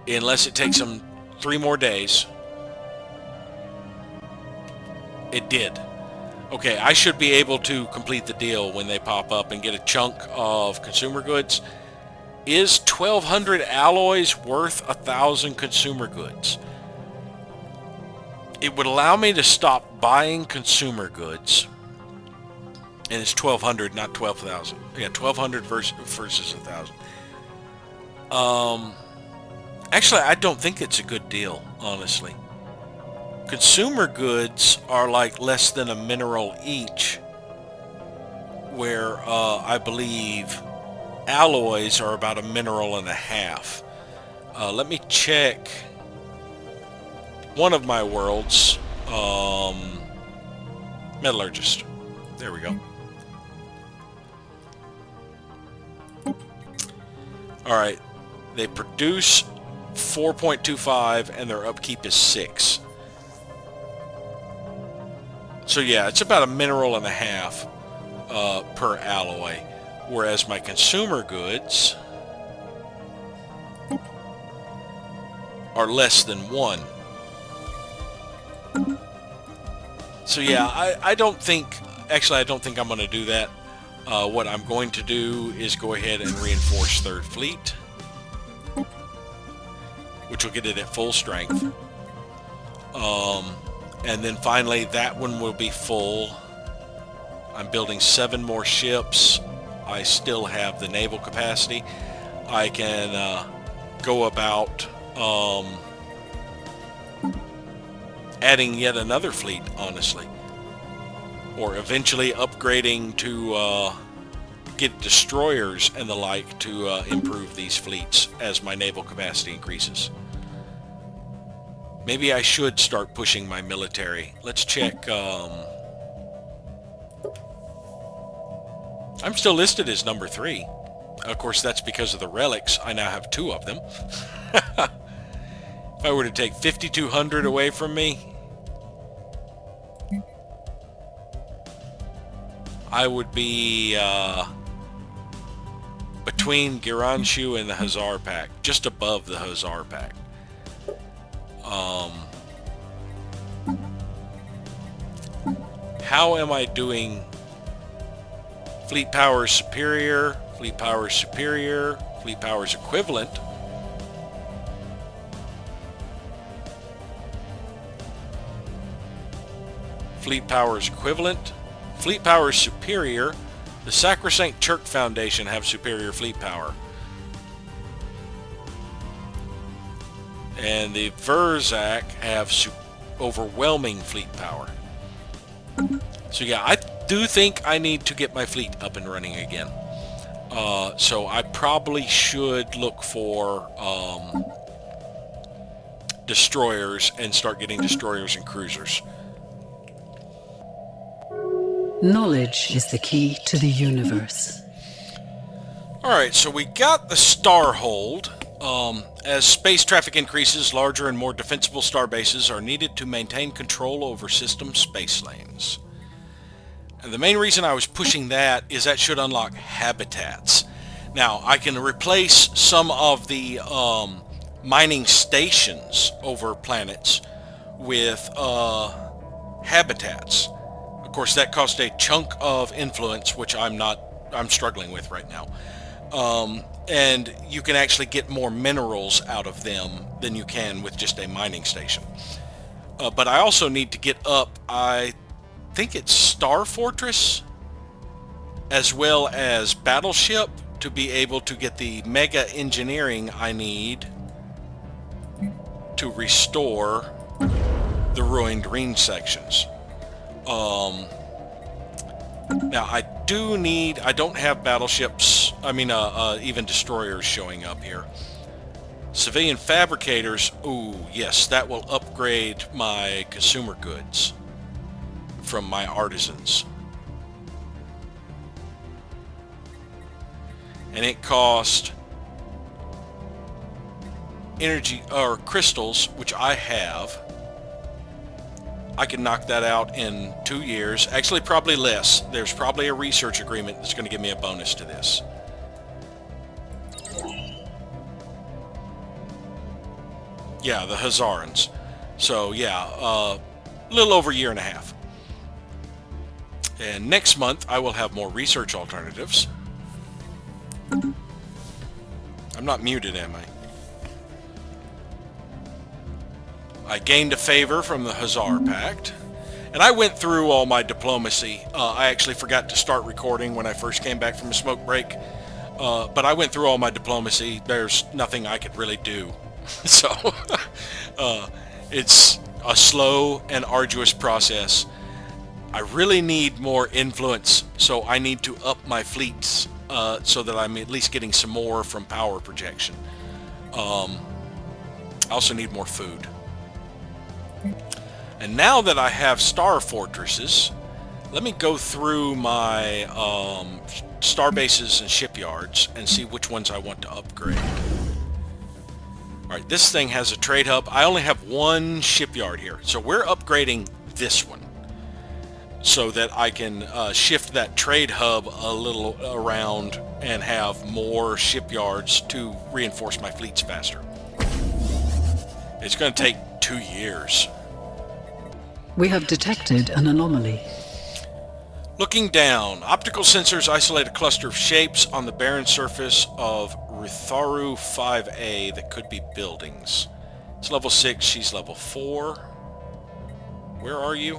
Unless it takes them 3 more days. It did. Okay, I should be able to complete the deal when they pop up and get a chunk of consumer goods. Is 1200 alloys worth 1,000 consumer goods? It would allow me to stop buying consumer goods. And it's 1200, not 12,000. Yeah, 1200 versus 1,000. Actually, I don't think it's a good deal, honestly. Consumer goods are like less than a mineral each, where I believe alloys are about a mineral and a half. Let me check one of my worlds. Metallurgist. There we go. Alright. They produce 4.25 and their upkeep is 6. So yeah, it's about a mineral and a half per alloy. Whereas my consumer goods are less than 1. So yeah, I don't think... Actually, I don't think I'm going to do that. What I'm going to do is go ahead and reinforce 3rd Fleet, which will get it at full strength. And then finally, that one will be full. I'm building 7 more ships. I still have the naval capacity. I can go about adding yet another fleet, honestly. Or eventually upgrading to get destroyers and the like to improve these fleets as my naval capacity increases. Maybe I should start pushing my military. Let's check. I'm still listed as number 3. Of course, that's because of the relics. I now have 2 of them. If I were to take 5,200 away from me, I would be between Giranshu and the Hazar Pact, just above the Hazar Pact. How am I doing? Fleet power is superior, fleet power is superior, fleet power is equivalent. Fleet power is equivalent. Fleet power is superior. The Sacrosanct Church Foundation have superior fleet power. And the Verzak have overwhelming fleet power. So yeah, I do think I need to get my fleet up and running again. So I probably should look for destroyers and start getting destroyers and cruisers. Knowledge is the key to the universe. Alright, so we got the Starhold. As space traffic increases, larger and more defensible starbases are needed to maintain control over system space lanes. And the main reason I was pushing that is that should unlock habitats. Now, I can replace some of the mining stations over planets with habitats. Of course, that cost a chunk of influence, which I'm struggling with right now. And you can actually get more minerals out of them than you can with just a mining station. But I also need to get up, I think it's Star Fortress, as well as Battleship, to be able to get the mega engineering I need to restore the ruined ring sections. Now I don't have battleships, even destroyers showing up here. Civilian fabricators, ooh, yes, that will upgrade my consumer goods from my artisans. And it cost energy or crystals, which I have. I can knock that out in 2 years. Actually, probably less. There's probably a research agreement that's going to give me a bonus to this. Yeah, the Hazarans. So, yeah, a little over a year and a half. And next month, I will have more research alternatives. I'm not muted, am I? I gained a favor from the Hazar Pact, and I went through all my diplomacy. I actually forgot to start recording when I first came back from a smoke break, but I went through all my diplomacy. There's nothing I could really do. So, it's a slow and arduous process. I really need more influence, so I need to up my fleets so that I'm at least getting some more from power projection. I also need more food. And now that I have star fortresses, let me go through my star bases and shipyards and see which ones I want to upgrade. Alright, this thing has a trade hub. I only have one shipyard here, so we're upgrading this one so that I can shift that trade hub a little around and have more shipyards to reinforce my fleets faster. It's going to take 2 years. We have detected an anomaly. Looking down, optical sensors isolate a cluster of shapes on the barren surface of Ritharu 5A that could be buildings. It's level 6, she's level 4. Where are you?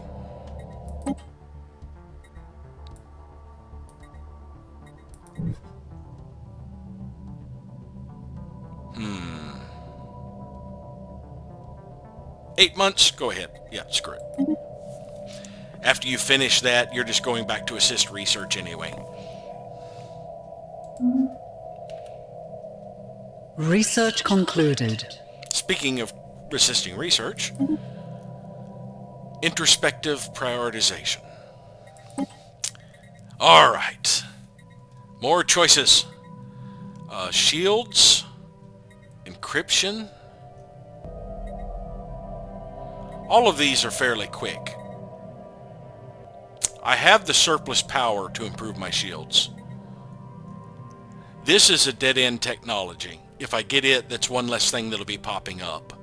Hmm. 8 months? Go ahead. Yeah, screw it. After you finish that, you're just going back to assist research anyway. Research concluded. Speaking of assisting research, introspective prioritization. Alright. More choices. Shields. Encryption. All of these are fairly quick. I have the surplus power to improve my shields. This is a dead-end technology. If I get it, that's one less thing that'll be popping up.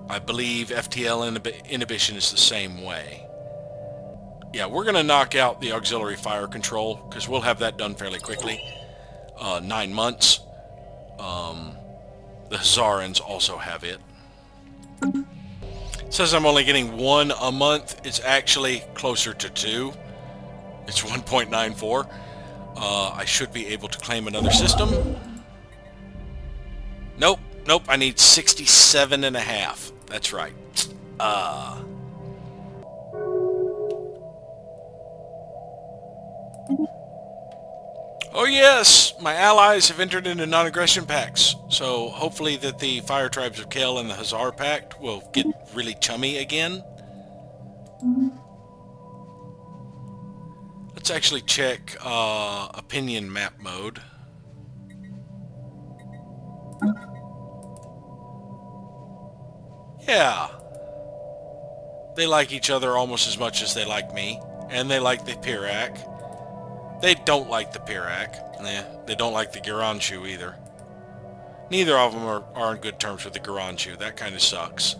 I believe FTL inhibition is the same way. Yeah, we're going to knock out the auxiliary fire control, because we'll have that done fairly quickly. 9 months. The Hazarans also have it. It says I'm only getting 1 a month. It's actually closer to 2. It's 1.94. I should be able to claim another system. Nope, I need 67.5. That's right. Oh yes, my allies have entered into non-aggression pacts, so hopefully that the Fire Tribes of Kel and the Hazar Pact will get really chummy again. Let's actually check opinion map mode. Yeah. They like each other almost as much as they like me, and they like the Pirac. They don't like the Pirac. They don't like the Garanshu either. Neither of them are on good terms with the Garanshu. That kind of sucks.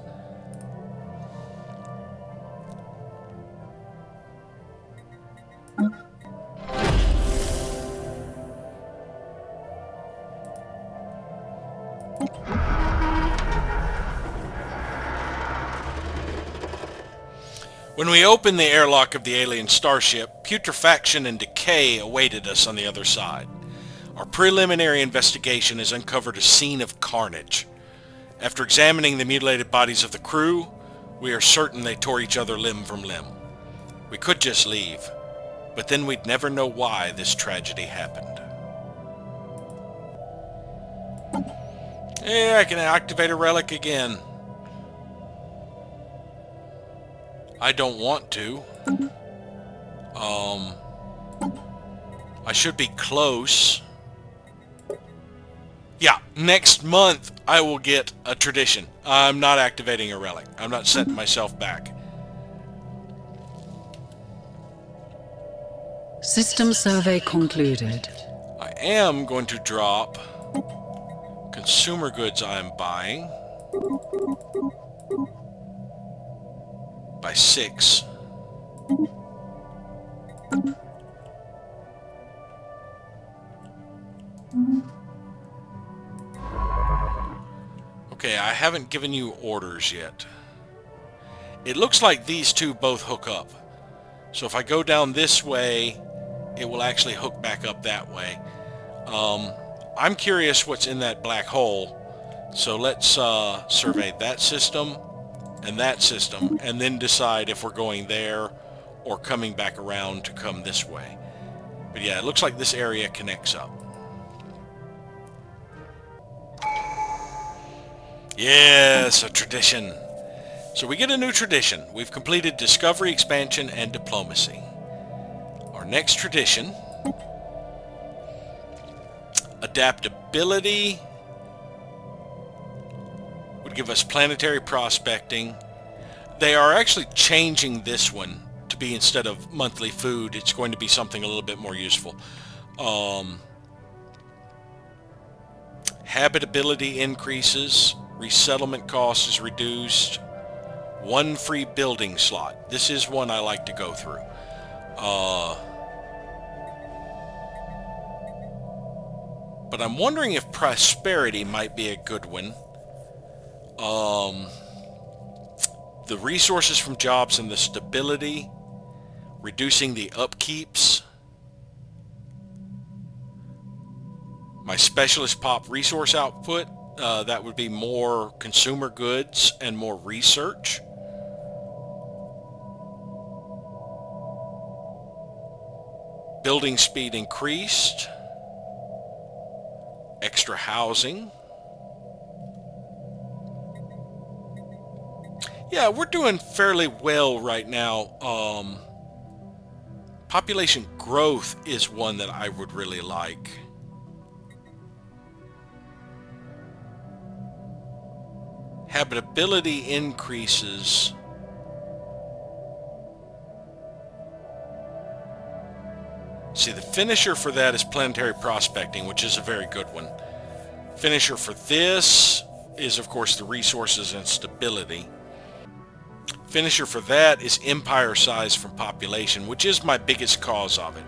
When we opened the airlock of the alien starship, putrefaction and decay awaited us on the other side. Our preliminary investigation has uncovered a scene of carnage. After examining the mutilated bodies of the crew, we are certain they tore each other limb from limb. We could just leave, but then we'd never know why this tragedy happened. Yeah, I can activate a relic again. I don't want to. I should be close. Yeah, next month I will get a tradition. I'm not activating a relic. I'm not setting myself back. System survey concluded. I am going to drop consumer goods I'm buying by 6. Okay, I haven't given you orders yet. It looks like these two both hook up. So if I go down this way, it will actually hook back up that way. I'm curious what's in that black hole. So let's survey that system and that system, and then decide if we're going there or coming back around to come this way. But yeah, it looks like this area connects up. Yes, a tradition. So we get a new tradition. We've completed discovery, expansion, and diplomacy. Our next tradition, adaptability, would give us planetary prospecting. They are actually changing this one to be, instead of monthly food, it's going to be something a little bit more useful. Habitability increases, resettlement cost is reduced, 1 free building slot. This is one I like to go through. But I'm wondering if prosperity might be a good one. The resources from jobs and the stability, reducing the upkeeps. My specialist pop resource output, that would be more consumer goods and more research. Building speed increased. Extra housing. Yeah, we're doing fairly well right now. Population growth is one that I would really like. Habitability increases. See, the finisher for that is planetary prospecting, which is a very good one. Finisher for this is of course the resources and stability. Finisher for that is empire size from population, which is my biggest cause of it.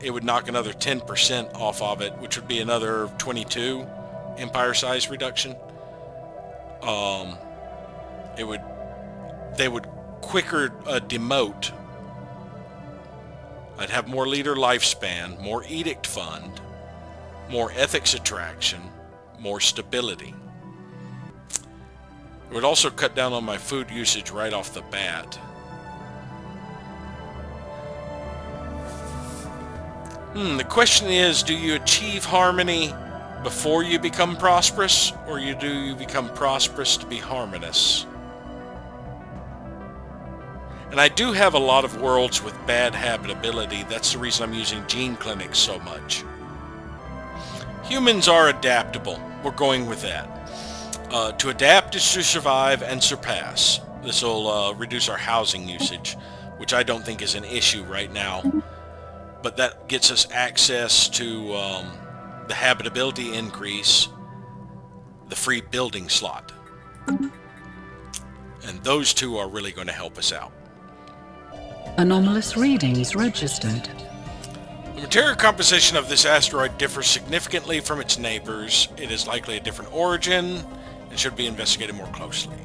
It would knock another 10% off of it, which would be another 22 empire size reduction. They would quicker demote. I'd have more leader lifespan, more edict fund, more ethics attraction, more stability. It would also cut down on my food usage right off the bat. The question is, do you achieve harmony before you become prosperous, or do you become prosperous to be harmonious? And I do have a lot of worlds with bad habitability. That's the reason I'm using gene clinics so much. Humans are adaptable. We're going with that. To adapt is to survive and surpass. This will reduce our housing usage, which I don't think is an issue right now. But that gets us access to the habitability increase, the free building slot. And those two are really going to help us out. Anomalous readings registered. The material composition of this asteroid differs significantly from its neighbors. It is likely a different origin and should be investigated more closely.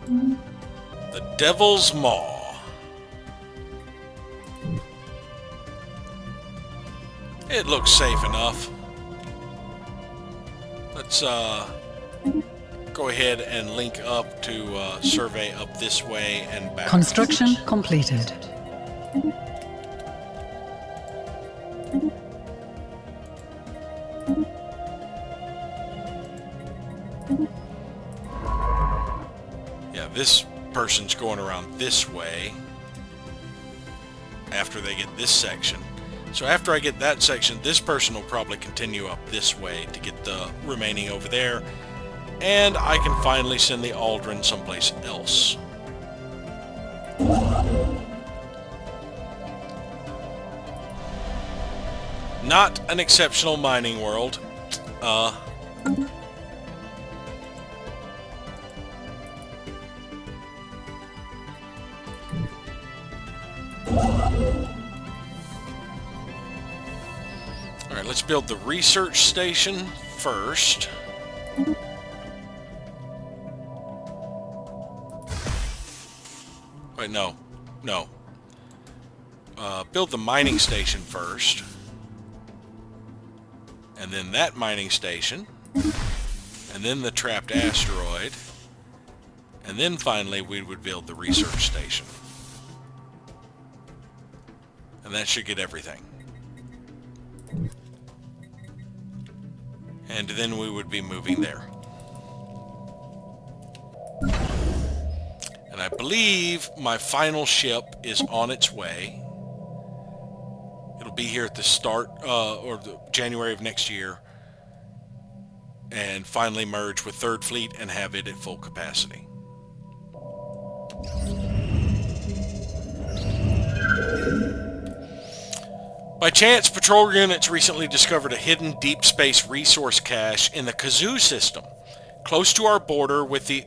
The Devil's Maw. It looks safe enough. Let's go ahead and link up to survey up this way and back. Construction completed. Yeah, this person's going around this way after they get this section. So after I get that section, this person will probably continue up this way to get the remaining over there. And I can finally send the Aldrin someplace else. Not an exceptional mining world. Alright, let's build the research station first. Wait, no. Build the mining station first. And then that mining station. And then the trapped asteroid. And then finally we would build the research station. And that should get everything. And then we would be moving there. And I believe my final ship is on its way. It'll be here at the start, or the January of next year. And finally merge with Third Fleet and have it at full capacity. By chance, patrol units recently discovered a hidden deep space resource cache in the Kazoo system, close to our border with the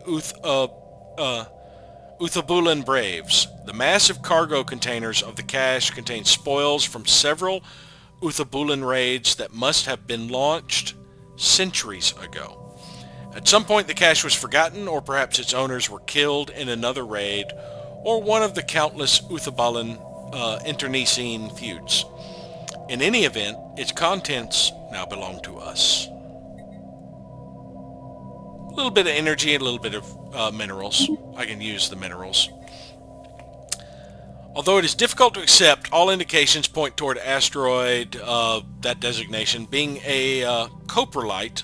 Uthabulan Braves. The massive cargo containers of the cache contain spoils from several Uthabulan raids that must have been launched centuries ago. At some point the cache was forgotten, or perhaps its owners were killed in another raid, or one of the countless Uthabulan internecine feuds. In any event, its contents now belong to us. A little bit of energy and a little bit of minerals. I can use the minerals. Although it is difficult to accept, all indications point toward asteroid, that designation, being a coprolite,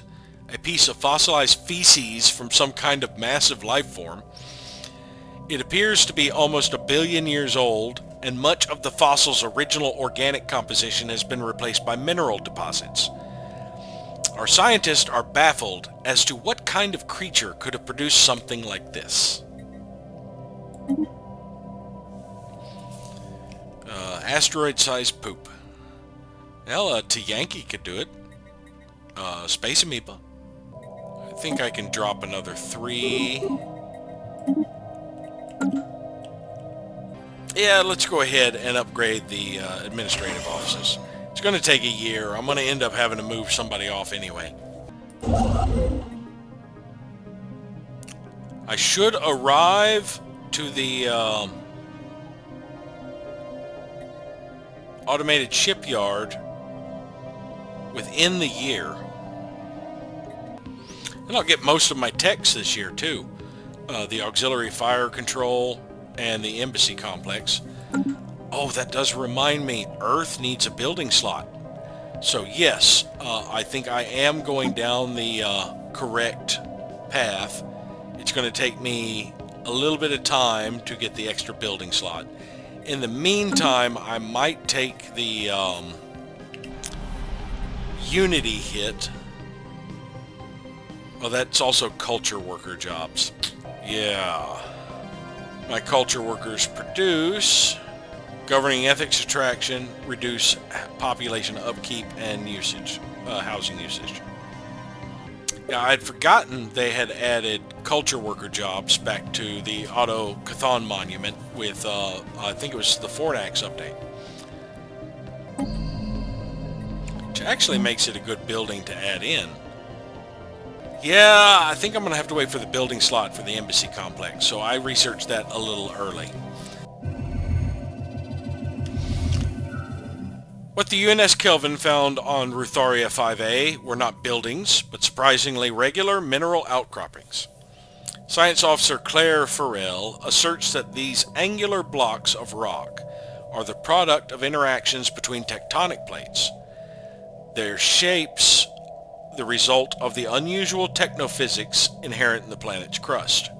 a piece of fossilized feces from some kind of massive life form. It appears to be almost 1 billion years old, and much of the fossil's original organic composition has been replaced by mineral deposits. Our scientists are baffled as to what kind of creature could have produced something like this. Asteroid-sized poop. Well, Yankee could do it. Space Amoeba. I think I can drop another 3. Yeah, let's go ahead and upgrade the administrative offices. It's going to take a year. I'm going to end up having to move somebody off anyway. I should arrive to the automated shipyard within the year. And I'll get most of my techs this year too. The auxiliary fire control and the embassy complex. Oh, that does remind me, Earth needs a building slot. So yes, I think I am going down the correct path. It's going to take me a little bit of time to get the extra building slot. In the meantime, I might take the Unity hit. Oh, that's also culture worker jobs. Yeah. My culture workers produce governing ethics attraction, reduce population upkeep and usage, housing usage. Yeah, I'd forgotten they had added culture worker jobs back to the Otto Chthon monument with, I think it was the Fornax update. Which actually makes it a good building to add in. Yeah, I think I'm going to have to wait for the building slot for the embassy complex, so I researched that a little early. What the UNS Kelvin found on Rutharia 5A were not buildings, but surprisingly regular mineral outcroppings. Science Officer Claire Farrell asserts that these angular blocks of rock are the product of interactions between tectonic plates. Their shapes the result of the unusual technophysics inherent in the planet's crust.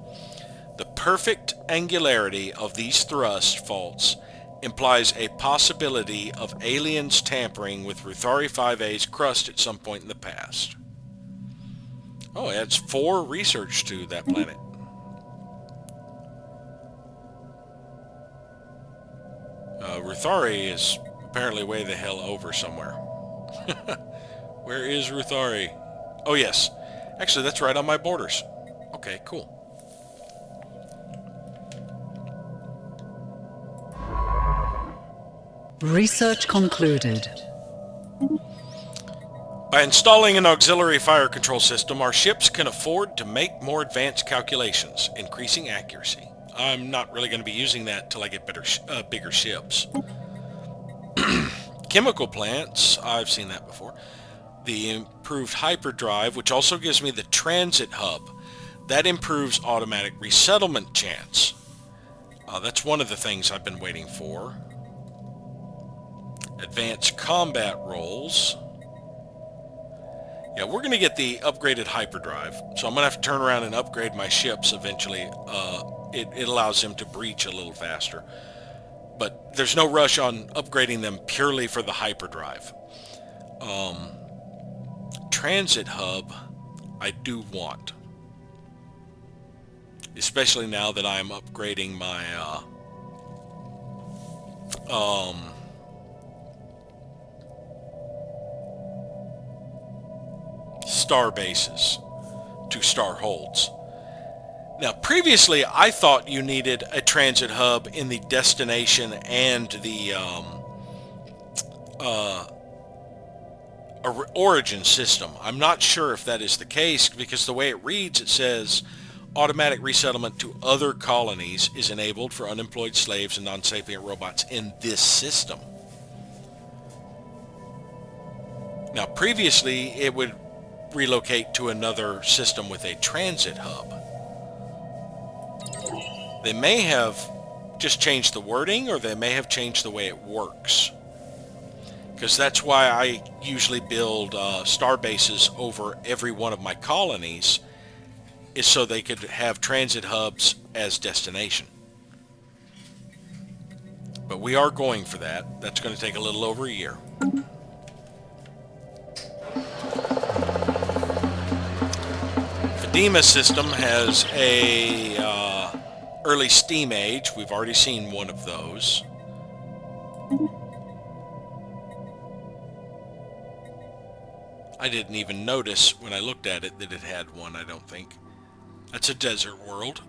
The perfect angularity of these thrust faults implies a possibility of aliens tampering with Ruthari 5A's crust at some point in the past. Oh, it adds 4 research to that planet. Ruthari is apparently way the hell over somewhere. Where is Ruthari? Oh yes. Actually, that's right on my borders. Okay, cool. Research concluded. By installing an auxiliary fire control system, our ships can afford to make more advanced calculations, increasing accuracy. I'm not really going to be using that till I get bigger ships. Chemical plants, I've seen that before. The improved hyperdrive, which also gives me the transit hub. That improves automatic resettlement chance. That's one of the things I've been waiting for. Advanced combat roles. Yeah, we're going to get the upgraded hyperdrive, so I'm going to have to turn around and upgrade my ships eventually. It allows them to breach a little faster. But there's no rush on upgrading them purely for the hyperdrive. Transit hub, I do want. Especially now that I'm upgrading my star bases to star holds. Now, previously, I thought you needed a transit hub in the destination and the origin system. I'm not sure if that is the case, because the way it reads, it says automatic resettlement to other colonies is enabled for unemployed slaves and non-sapient robots in this system. Now, previously, it would relocate to another system with a transit hub. They may have just changed the wording, or they may have changed the way it works. Because that's why I usually build star bases over every one of my colonies, is so they could have transit hubs as destination. But we are going for that. That's going to take a little over a year. Fedima system has a early steam age. We've already seen one of those. I didn't even notice when I looked at it that it had one, I don't think. That's a desert world.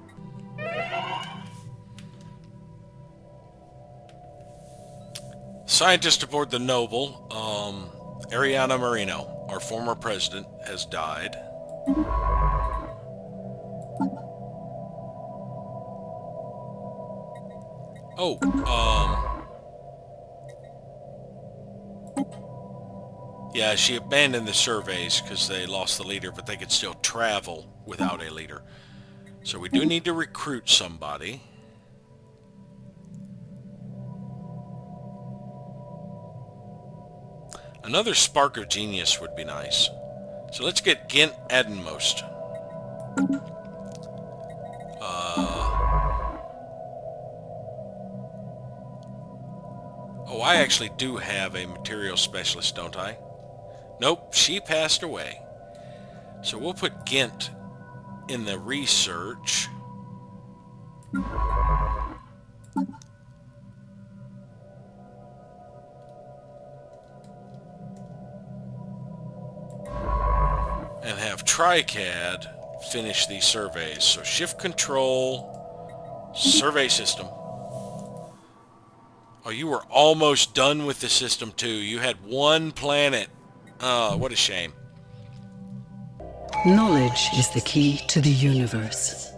Scientist aboard the Noble, Ariana Marino, our former president, has died. Oh, yeah, she abandoned the surveys because they lost the leader, but they could still travel without a leader. So we do need to recruit somebody. Another spark of genius would be nice. So let's get Ghent Adenmost. Oh, I actually do have a material specialist, don't I? Nope, she passed away. So we'll put Ghent in the research. And have TriCAD finish these surveys. So shift control, survey system. Oh, you were almost done with the system too. You had one planet. Oh, what a shame. Knowledge is the key to the universe.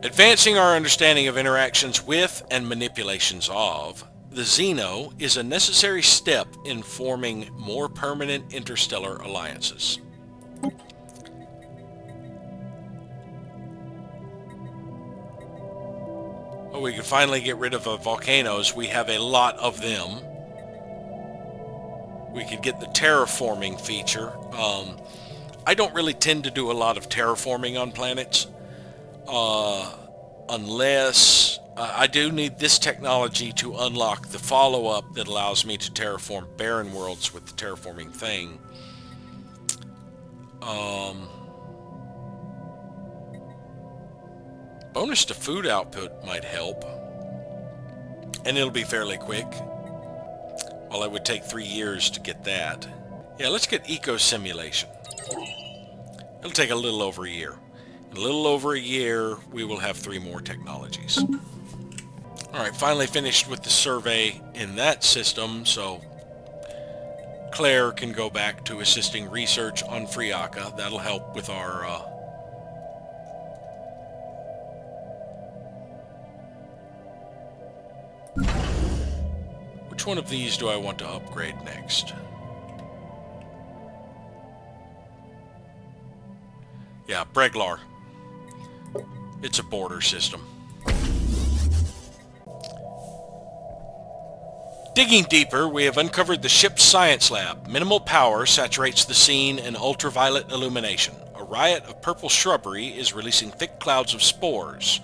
Advancing our understanding of interactions with and manipulations of the Xeno is a necessary step in forming more permanent interstellar alliances. Oh, we can finally get rid of the volcanoes. We have a lot of them. We could get the terraforming feature. I don't really tend to do a lot of terraforming on planets. Unless I do need this technology to unlock the follow-up that allows me to terraform barren worlds with the terraforming thing. Bonus to food output might help. And it'll be fairly quick. Well, it would take 3 years to get that. Yeah, let's get eco simulation. It'll take a little over a year. In a little over a year, we will have 3 more technologies. Alright, finally finished with the survey in that system, so Claire can go back to assisting research on Friaka. That'll help with our... Which one of these do I want to upgrade next? Yeah, Breglar. It's a border system. Digging deeper, we have uncovered the ship's science lab. Minimal power saturates the scene in ultraviolet illumination. A riot of purple shrubbery is releasing thick clouds of spores.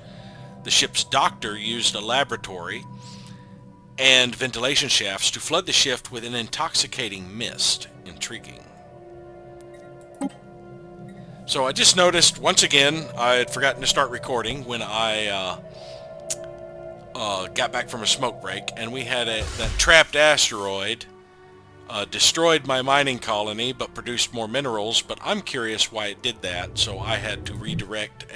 The ship's doctor used a laboratory and ventilation shafts to flood the ship with an intoxicating mist. Intriguing. So I just noticed, once again, I had forgotten to start recording when I got back from a smoke break, and we had that trapped asteroid destroyed my mining colony but produced more minerals, but I'm curious why it did that, so I had to redirect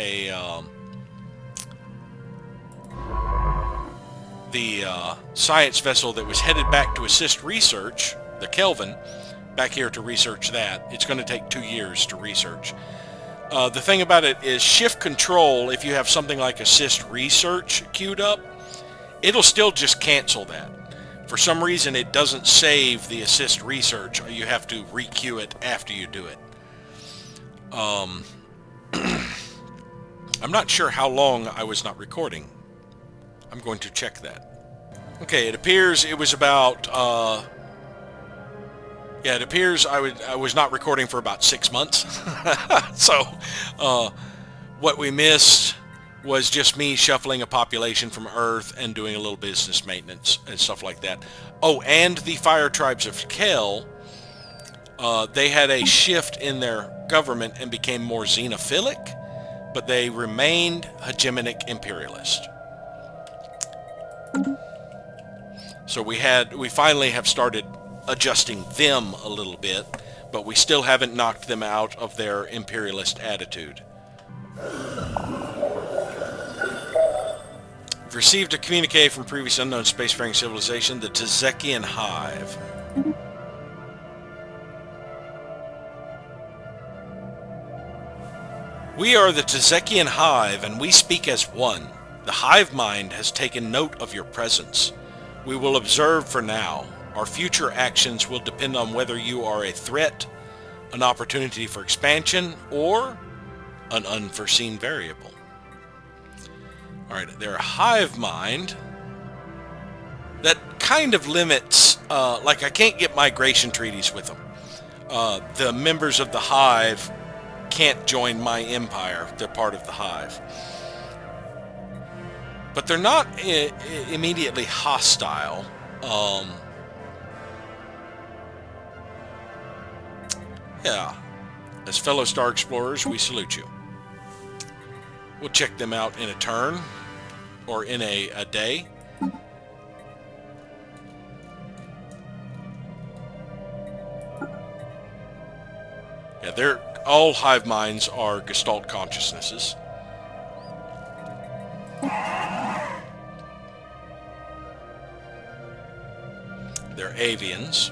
the science vessel that was headed back to assist research, the Kelvin, back here to research that. It's going to take 2 years to research. The thing about it is shift control, if you have something like assist research queued up, it'll still just cancel that. For some reason it doesn't save the assist research. You have to re-queue it after you do it. I'm not sure how long I was not recording. I'm going to check that. Okay, it appears it was about yeah, it appears I was not recording for about 6 months. So what we missed was just me shuffling a population from Earth and doing a little business maintenance and stuff like that. Oh, and the Fire Tribes of Kel, they had a shift in their government and became more xenophilic, but they remained hegemonic imperialist. So we finally have started adjusting them a little bit, but we still haven't knocked them out of their imperialist attitude. We've received a communique from previous unknown spacefaring civilization, the Tezekian Hive. We are the Tezekian Hive, and we speak as one. The hive mind has taken note of your presence. We will observe for now. Our future actions will depend on whether you are a threat, an opportunity for expansion, or an unforeseen variable. Alright, they're a hive mind. That kind of limits, like I can't get migration treaties with them. The members of the hive can't join my empire. They're part of the hive. But they're not immediately hostile. Yeah. As fellow Star Explorers, we salute you. We'll check them out in a turn, or in a day. Yeah, all hive minds are Gestalt consciousnesses. They're avians.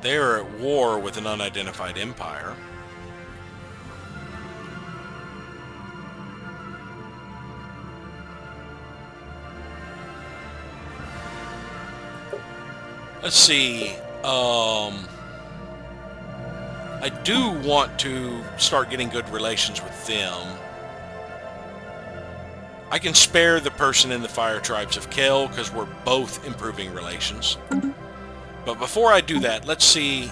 They are at war with an unidentified empire. Let's see. I do want to start getting good relations with them. I can spare the person in the Fire Tribes of Kel because we're both improving relations. But before I do that, let's see.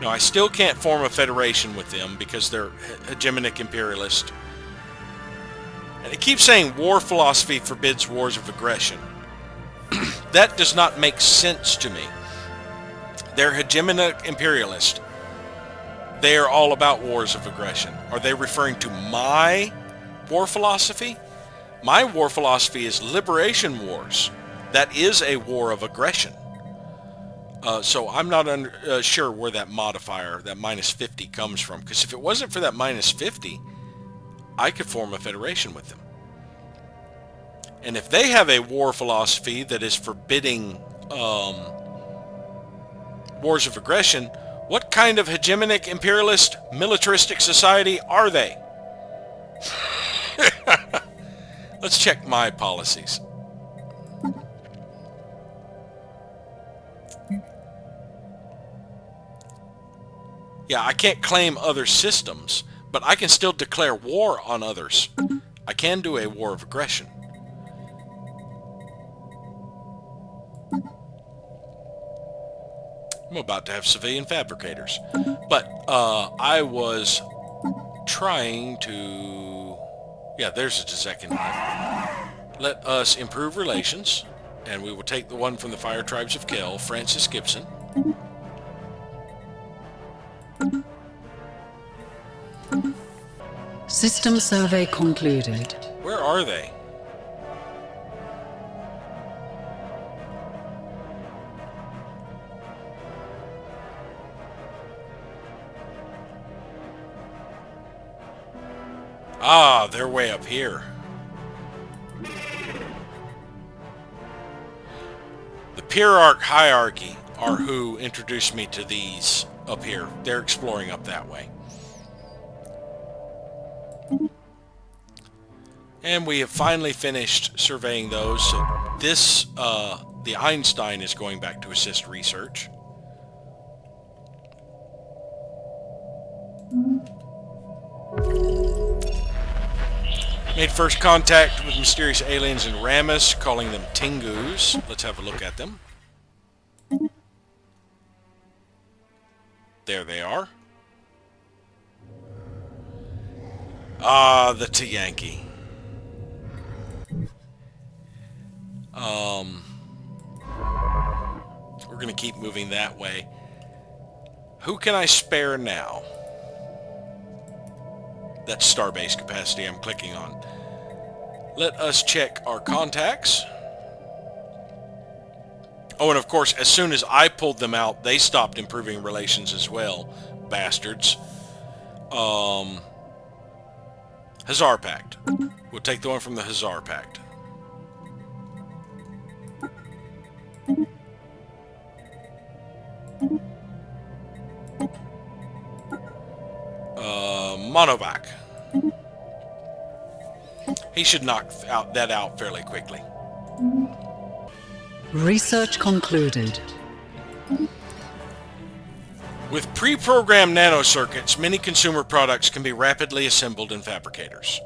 No, I still can't form a federation with them because they're hegemonic imperialist. And it keeps saying war philosophy forbids wars of aggression. That does not make sense to me. They're hegemonic imperialist. They are all about wars of aggression. Are they referring to my war philosophy? My war philosophy is liberation wars. That is a war of aggression. So I'm not sure where that modifier, that minus 50, comes from. Because if it wasn't for that minus 50, I could form a federation with them. And if they have a war philosophy that is forbidding wars of aggression, what kind of hegemonic imperialist militaristic society are they? Let's check my policies. Yeah, I can't claim other systems, but I can still declare war on others. I can do a war of aggression. I'm about to have civilian fabricators. But I was trying to... Yeah, there's a second hive. Let us improve relations, and we will take the one from the Fire Tribes of Kel, Francis Gibson. System survey concluded. Where are they? Ah, they're way up here. The Pyrarch hierarchy are who introduced me to these up here. They're exploring up that way. And we have finally finished surveying those. So this, the Einstein is going back to assist research. Made first contact with mysterious aliens in Ramus, calling them Tengus. Let's have a look at them. There they are. Ah, the T'Yanki. We're going to keep moving that way. Who can I spare now? That's starbase capacity I'm clicking on. Let us check our contacts. Oh, and of course, as soon as I pulled them out, they stopped improving relations as well. Bastards. Hazar Pact. We'll take the one from the Hazar Pact. Monovac. He should knock that out fairly quickly. Research concluded. With pre-programmed nanocircuits, many consumer products can be rapidly assembled in fabricators.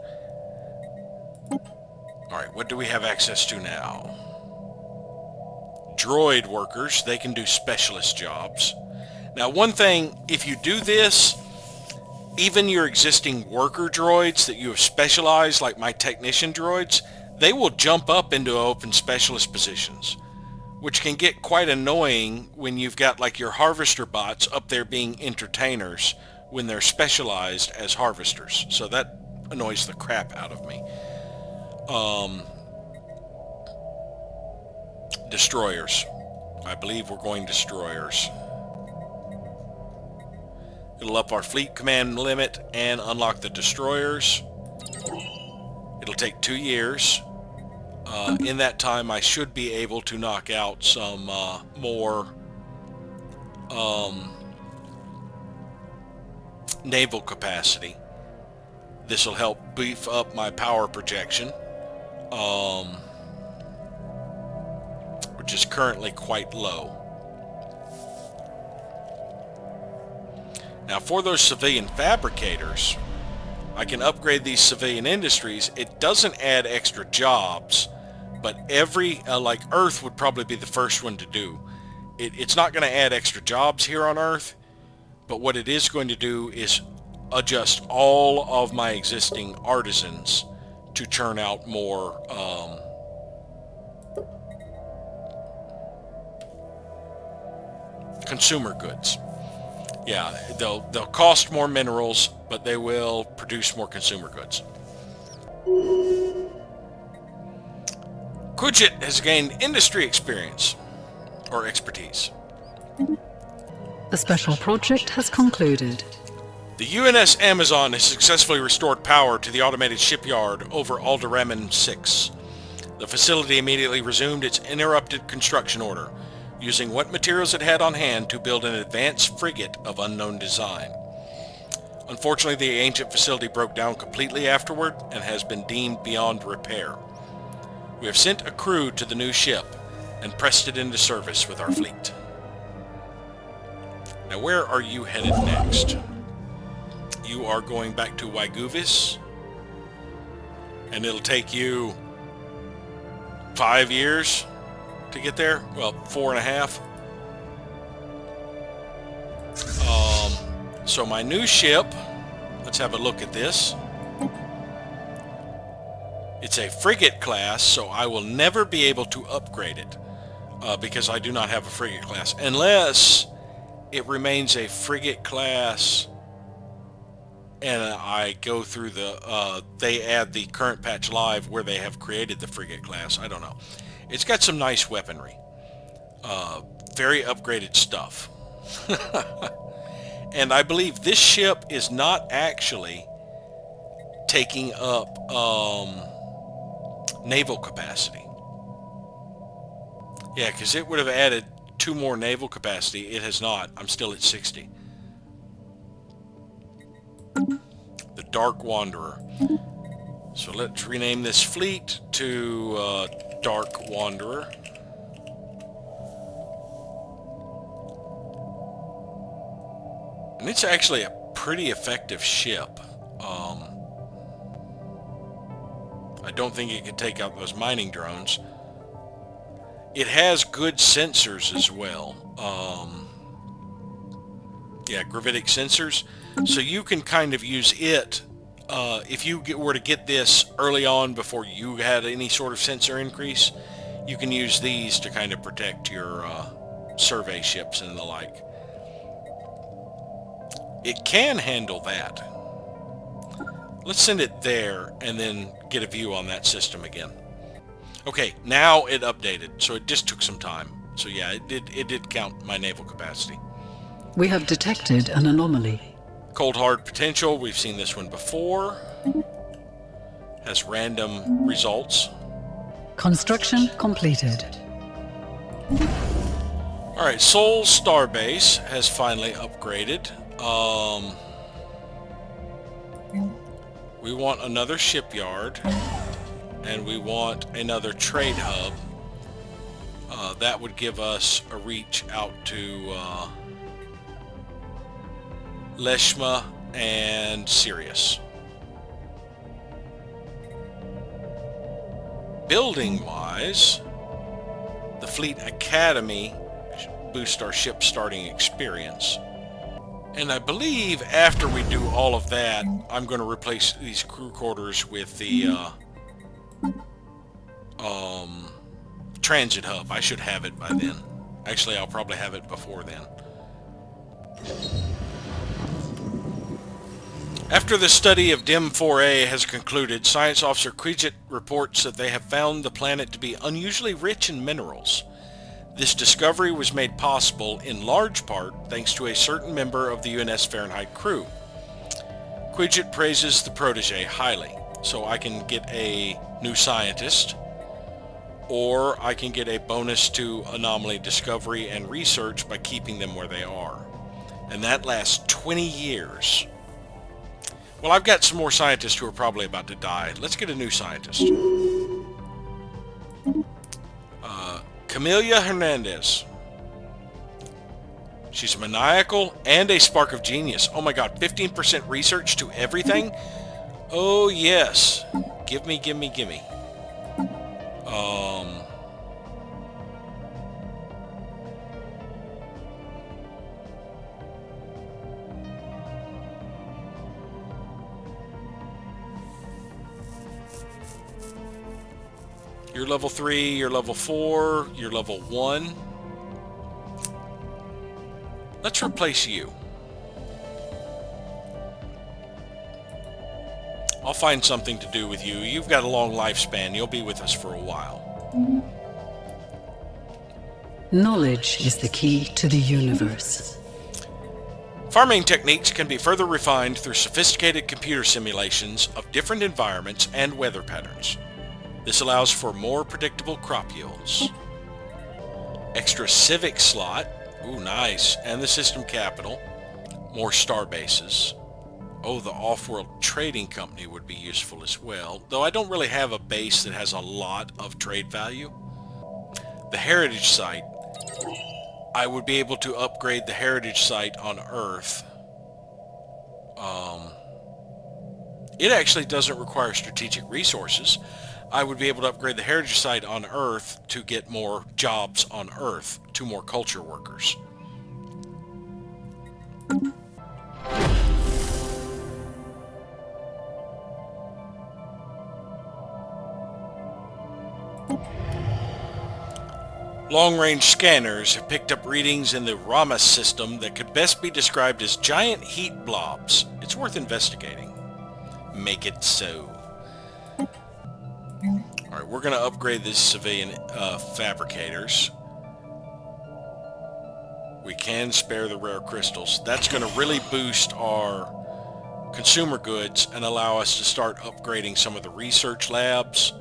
Alright, what do we have access to now? Droid workers, they can do specialist jobs. Now one thing, if you do this, even your existing worker droids that you have specialized, like my technician droids, they will jump up into open specialist positions, which can get quite annoying when you've got like your harvester bots up there being entertainers when they're specialized as harvesters. So that annoys the crap out of me. Destroyers. I believe we're going destroyers. It'll up our fleet command limit and unlock the destroyers. It'll take 2 years. In that time, I should be able to knock out some more naval capacity. This will help beef up my power projection, which is currently quite low. Now for those civilian fabricators, I can upgrade these civilian industries. It doesn't add extra jobs, but every, like Earth would probably be the first one to do. It's not going to add extra jobs here on Earth, but what it is going to do is adjust all of my existing artisans to churn out more consumer goods. Yeah, they'll cost more minerals, but they will produce more consumer goods. Kujit has gained industry experience, or expertise. The special project has concluded. The UNS Amazon has successfully restored power to the automated shipyard over Alderamin 6. The facility immediately resumed its interrupted construction order, using what materials it had on hand to build an advanced frigate of unknown design. Unfortunately, the ancient facility broke down completely afterward and has been deemed beyond repair. We have sent a crew to the new ship and pressed it into service with our fleet. Now, where are you headed next? You are going back to Wyguvis, and it'll take you 5 years to get there. Well, 4.5. So my new ship, let's have a look at this. It's a frigate class, so I will never be able to upgrade it because I do not have a frigate class, unless it remains a frigate class and I go through the, they add the current patch live where they have created the frigate class. I don't know. It's got some nice weaponry. Very upgraded stuff. And I believe this ship is not actually taking up naval capacity. Yeah, because it would have added 2 more naval capacity. It has not. I'm still at 60. The Dark Wanderer. So let's rename this fleet to Dark Wanderer. And it's actually a pretty effective ship. I don't think it could take out those mining drones. It has good sensors as well. Yeah, gravitic sensors. So you can kind of use it if you were to get this early on before you had any sort of sensor increase. You can use these to kind of protect your survey ships and the like. It can handle that. Let's send it there and then get a view on that system again. Okay, now it updated, so it just took some time. So yeah, it did count my naval capacity. We have detected an anomaly. Cold hard potential, we've seen this one before. Has random results. Construction completed. Alright, Sol Starbase has finally upgraded. We want another shipyard, and we want another trade hub. That would give us a reach out to Leshma and Sirius. Building-wise, the Fleet Academy boosts our ship starting experience. And I believe after we do all of that, I'm going to replace these crew quarters with the transit hub. I should have it by then. Actually, I'll probably have it before then. After the study of DIM 4A has concluded, Science Officer Quijit reports that they have found the planet to be unusually rich in minerals. This discovery was made possible in large part thanks to a certain member of the UNS Fahrenheit crew. Quijit praises the protege highly, so I can get a new scientist, or I can get a bonus to anomaly discovery and research by keeping them where they are. And that lasts 20 years. Well, I've got some more scientists who are probably about to die. Let's get a new scientist. Camelia Hernandez. She's maniacal and a spark of genius. Oh my god, 15% research to everything? Oh yes. Give me. You're level 3, you're level 4, you're level 1. Let's replace you. I'll find something to do with you. You've got a long lifespan. You'll be with us for a while. Knowledge is the key to the universe. Farming techniques can be further refined through sophisticated computer simulations of different environments and weather patterns. This allows for more predictable crop yields. Extra civic slot. Ooh, nice. And the system capital. More star bases. Oh, the off-world trading company would be useful as well, though I don't really have a base that has a lot of trade value. The heritage site. I would be able to upgrade the heritage site on Earth. It actually doesn't require strategic resources. I would be able to upgrade the heritage site on Earth to get more jobs on Earth, 2 more culture workers. Long-range scanners have picked up readings in the Ramas system that could best be described as giant heat blobs. It's worth investigating. Make it so. Alright, we're going to upgrade these civilian fabricators. We can spare the rare crystals. That's going to really boost our consumer goods and allow us to start upgrading some of the research labs.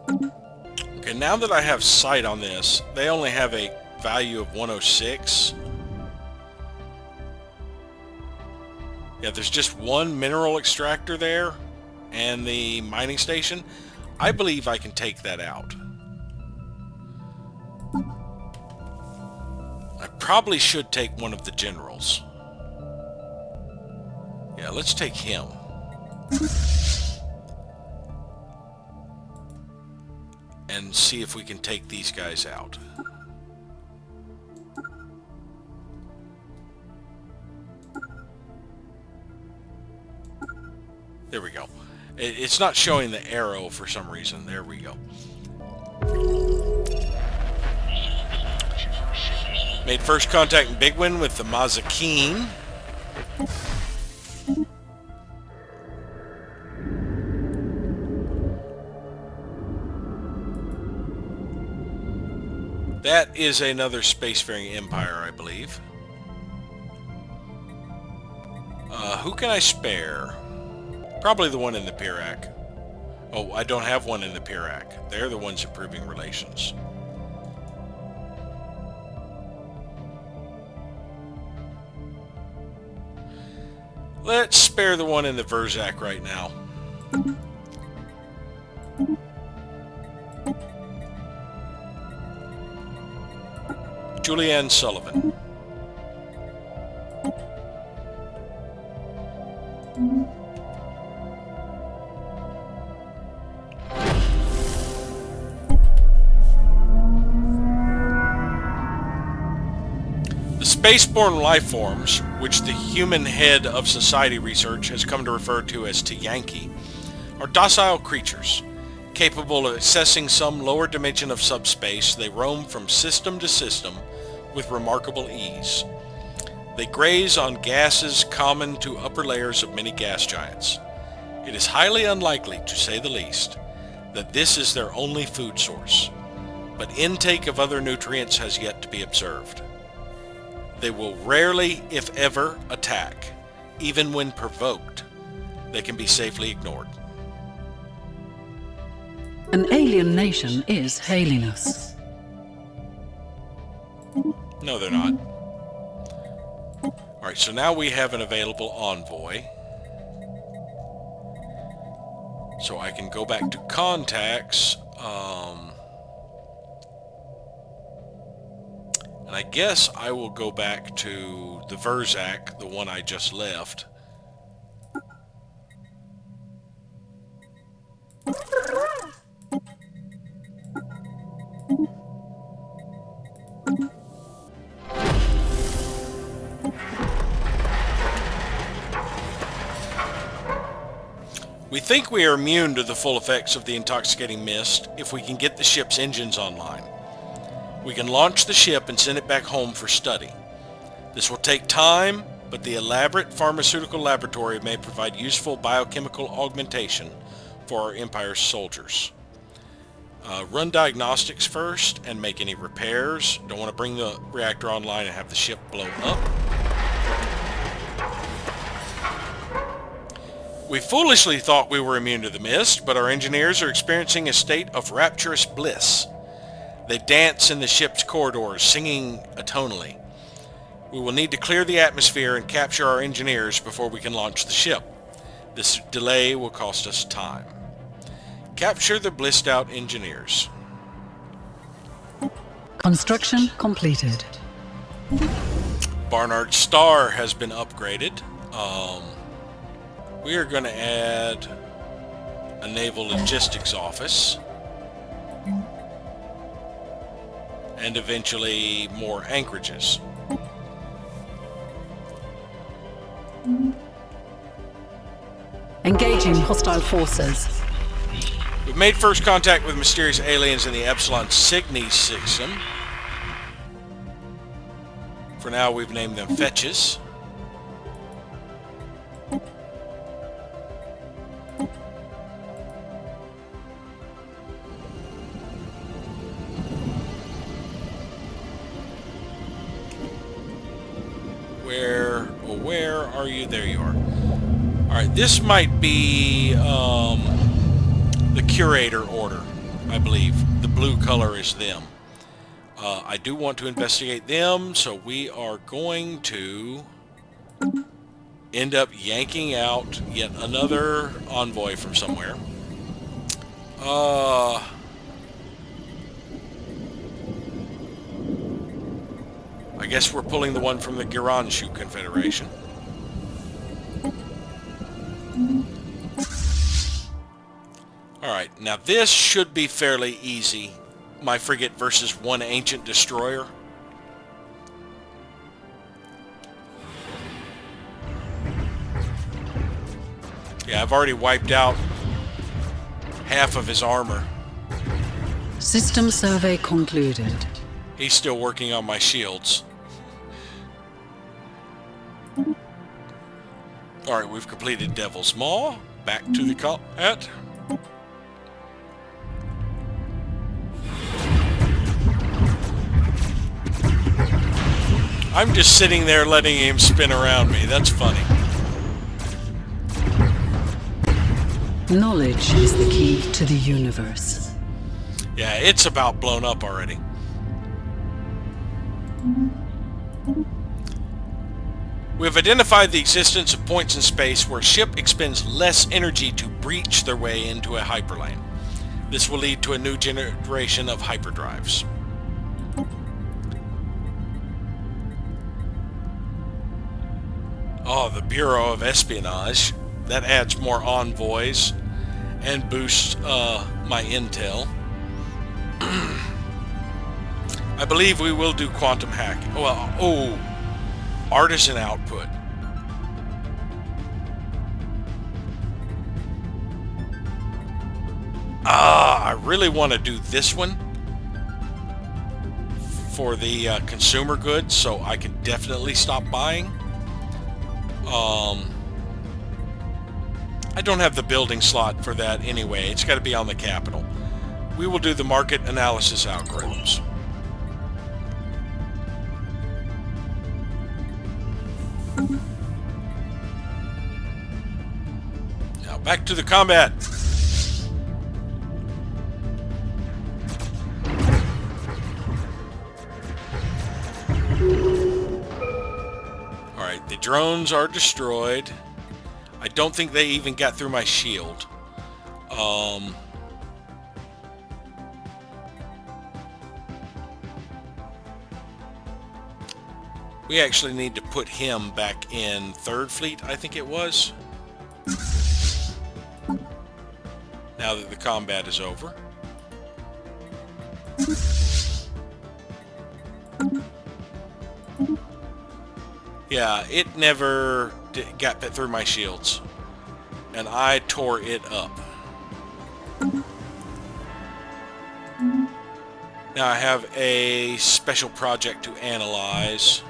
Okay, now that I have sight on this, they only have a value of 106. Yeah, there's just one mineral extractor there and the mining station. I believe I can take that out. I probably should take one of the generals. Yeah, let's take him. And see if we can take these guys out. There we go. It's not showing the arrow for some reason. There we go. Made first contact in Big Win with the Mazakeen. That is another spacefaring empire, I believe. Who can I spare? Probably the one in the Pirac. Oh, I don't have one in the Pirac. They're the ones improving relations. Let's spare the one in the Verzak right now. Julianne Sullivan. Spaceborne lifeforms, which the human head of society research has come to refer to as T'Yanki, are docile creatures. Capable of accessing some lower dimension of subspace, they roam from system to system with remarkable ease. They graze on gases common to upper layers of many gas giants. It is highly unlikely, to say the least, that this is their only food source, but intake of other nutrients has yet to be observed. They will rarely, if ever, attack. Even when provoked, they can be safely ignored. An alien nation is hailing us. No, they're not. Alright, so now we have an available envoy. So I can go back to contacts. And I guess I will go back to the Verzak, the one I just left. We think we are immune to the full effects of the intoxicating mist if we can get the ship's engines online. We can launch the ship and send it back home for study. This will take time, but the elaborate pharmaceutical laboratory may provide useful biochemical augmentation for our Empire's soldiers. Run diagnostics first and make any repairs. Don't want to bring the reactor online and have the ship blow up. We foolishly thought we were immune to the mist, but our engineers are experiencing a state of rapturous bliss. They dance in the ship's corridors, singing atonally. We will need to clear the atmosphere and capture our engineers before we can launch the ship. This delay will cost us time. Capture the blissed out engineers. Construction completed. Barnard Star has been upgraded. We are going to add a naval logistics office. And eventually more anchorages. Engaging hostile forces. We've made first contact with mysterious aliens in the Epsilon Cygni system. For now, we've named them Fetches. Where are you? There you are. Alright, this might be the Curator Order, I believe. The blue color is them. I do want to investigate them, so we are going to end up yanking out yet another envoy from somewhere. I guess we're pulling the one from the Giranshu Confederation. Alright, now this should be fairly easy. My frigate versus one ancient destroyer. Yeah, I've already wiped out half of his armor. System survey concluded. He's still working on my shields. Alright, we've completed Devil's Maw. Back to the combat. I'm just sitting there letting him spin around me. That's funny. Knowledge is the key to the universe. Yeah, it's about blown up already. We have identified the existence of points in space where a ship expends less energy to breach their way into a hyperlane. This will lead to a new generation of hyperdrives. Oh, the Bureau of Espionage. That adds more envoys and boosts my intel. I believe we will do quantum hacking. Oh, artisan output. I really want to do this one for the consumer goods, so I can definitely stop buying. I don't have the building slot for that anyway. It's got to be on the capital. We will do the market analysis algorithms. Now back to the combat. Alright, the drones are destroyed. I don't think they even got through my shield. We actually need to put him back in 3rd Fleet, I think it was. Now that the combat is over. Yeah, it never got through my shields, and I tore it up. Now I have a special project to analyze.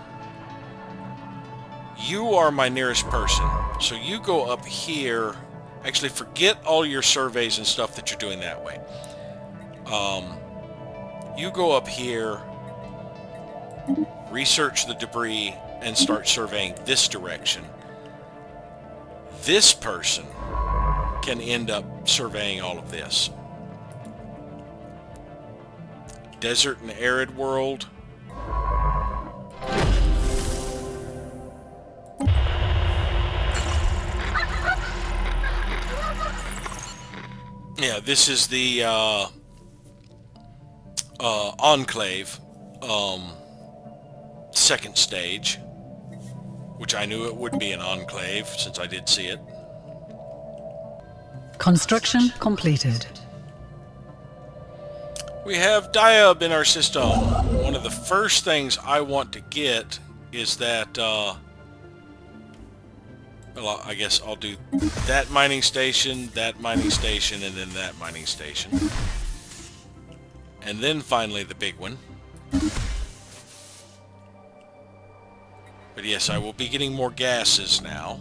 You are my nearest person, so you go up here. Actually, forget all your surveys and stuff that you're doing that way. You go up here, research the debris, and start surveying this direction. This person can end up surveying all of this. Desert and arid world. Yeah, this is the Enclave 2nd stage, which I knew it would be an enclave since I did see it. Construction completed. We have Diab in our system. One of the first things I want to get is that, well, I guess I'll do that mining station, and then that mining station. And then finally the big one. But yes, I will be getting more gases now.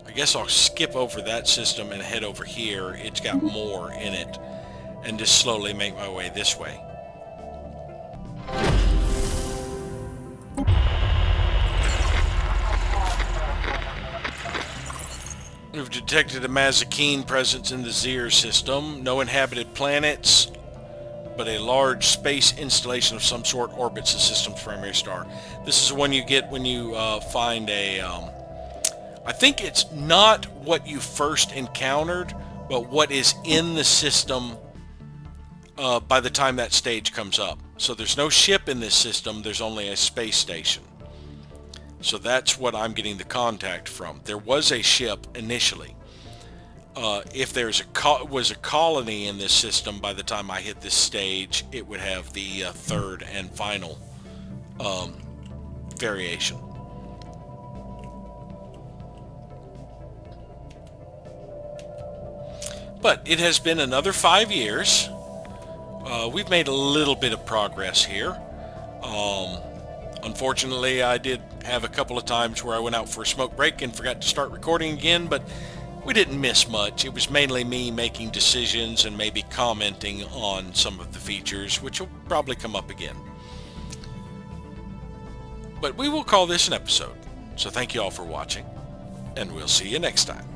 I guess I'll skip over that system and head over here. It's got more in it. And just slowly make my way this way. We've detected a Mazikeen presence in the Zir system. No inhabited planets, but a large space installation of some sort orbits the system's primary star. This is one you get when you find a... I think it's not what you first encountered, but what is in the system by the time that stage comes up. So there's no ship in this system, there's only a space station. So that's what I'm getting the contact from. There was a ship initially. If there's was a colony in this system, by the time I hit this stage, it would have the 3rd and final variation. But it has been another 5 years. We've made a little bit of progress here. Unfortunately, I did have a couple of times where I went out for a smoke break and forgot to start recording again, but we didn't miss much. It was mainly me making decisions and maybe commenting on some of the features, which will probably come up again. But we will call this an episode. So thank you all for watching, and we'll see you next time.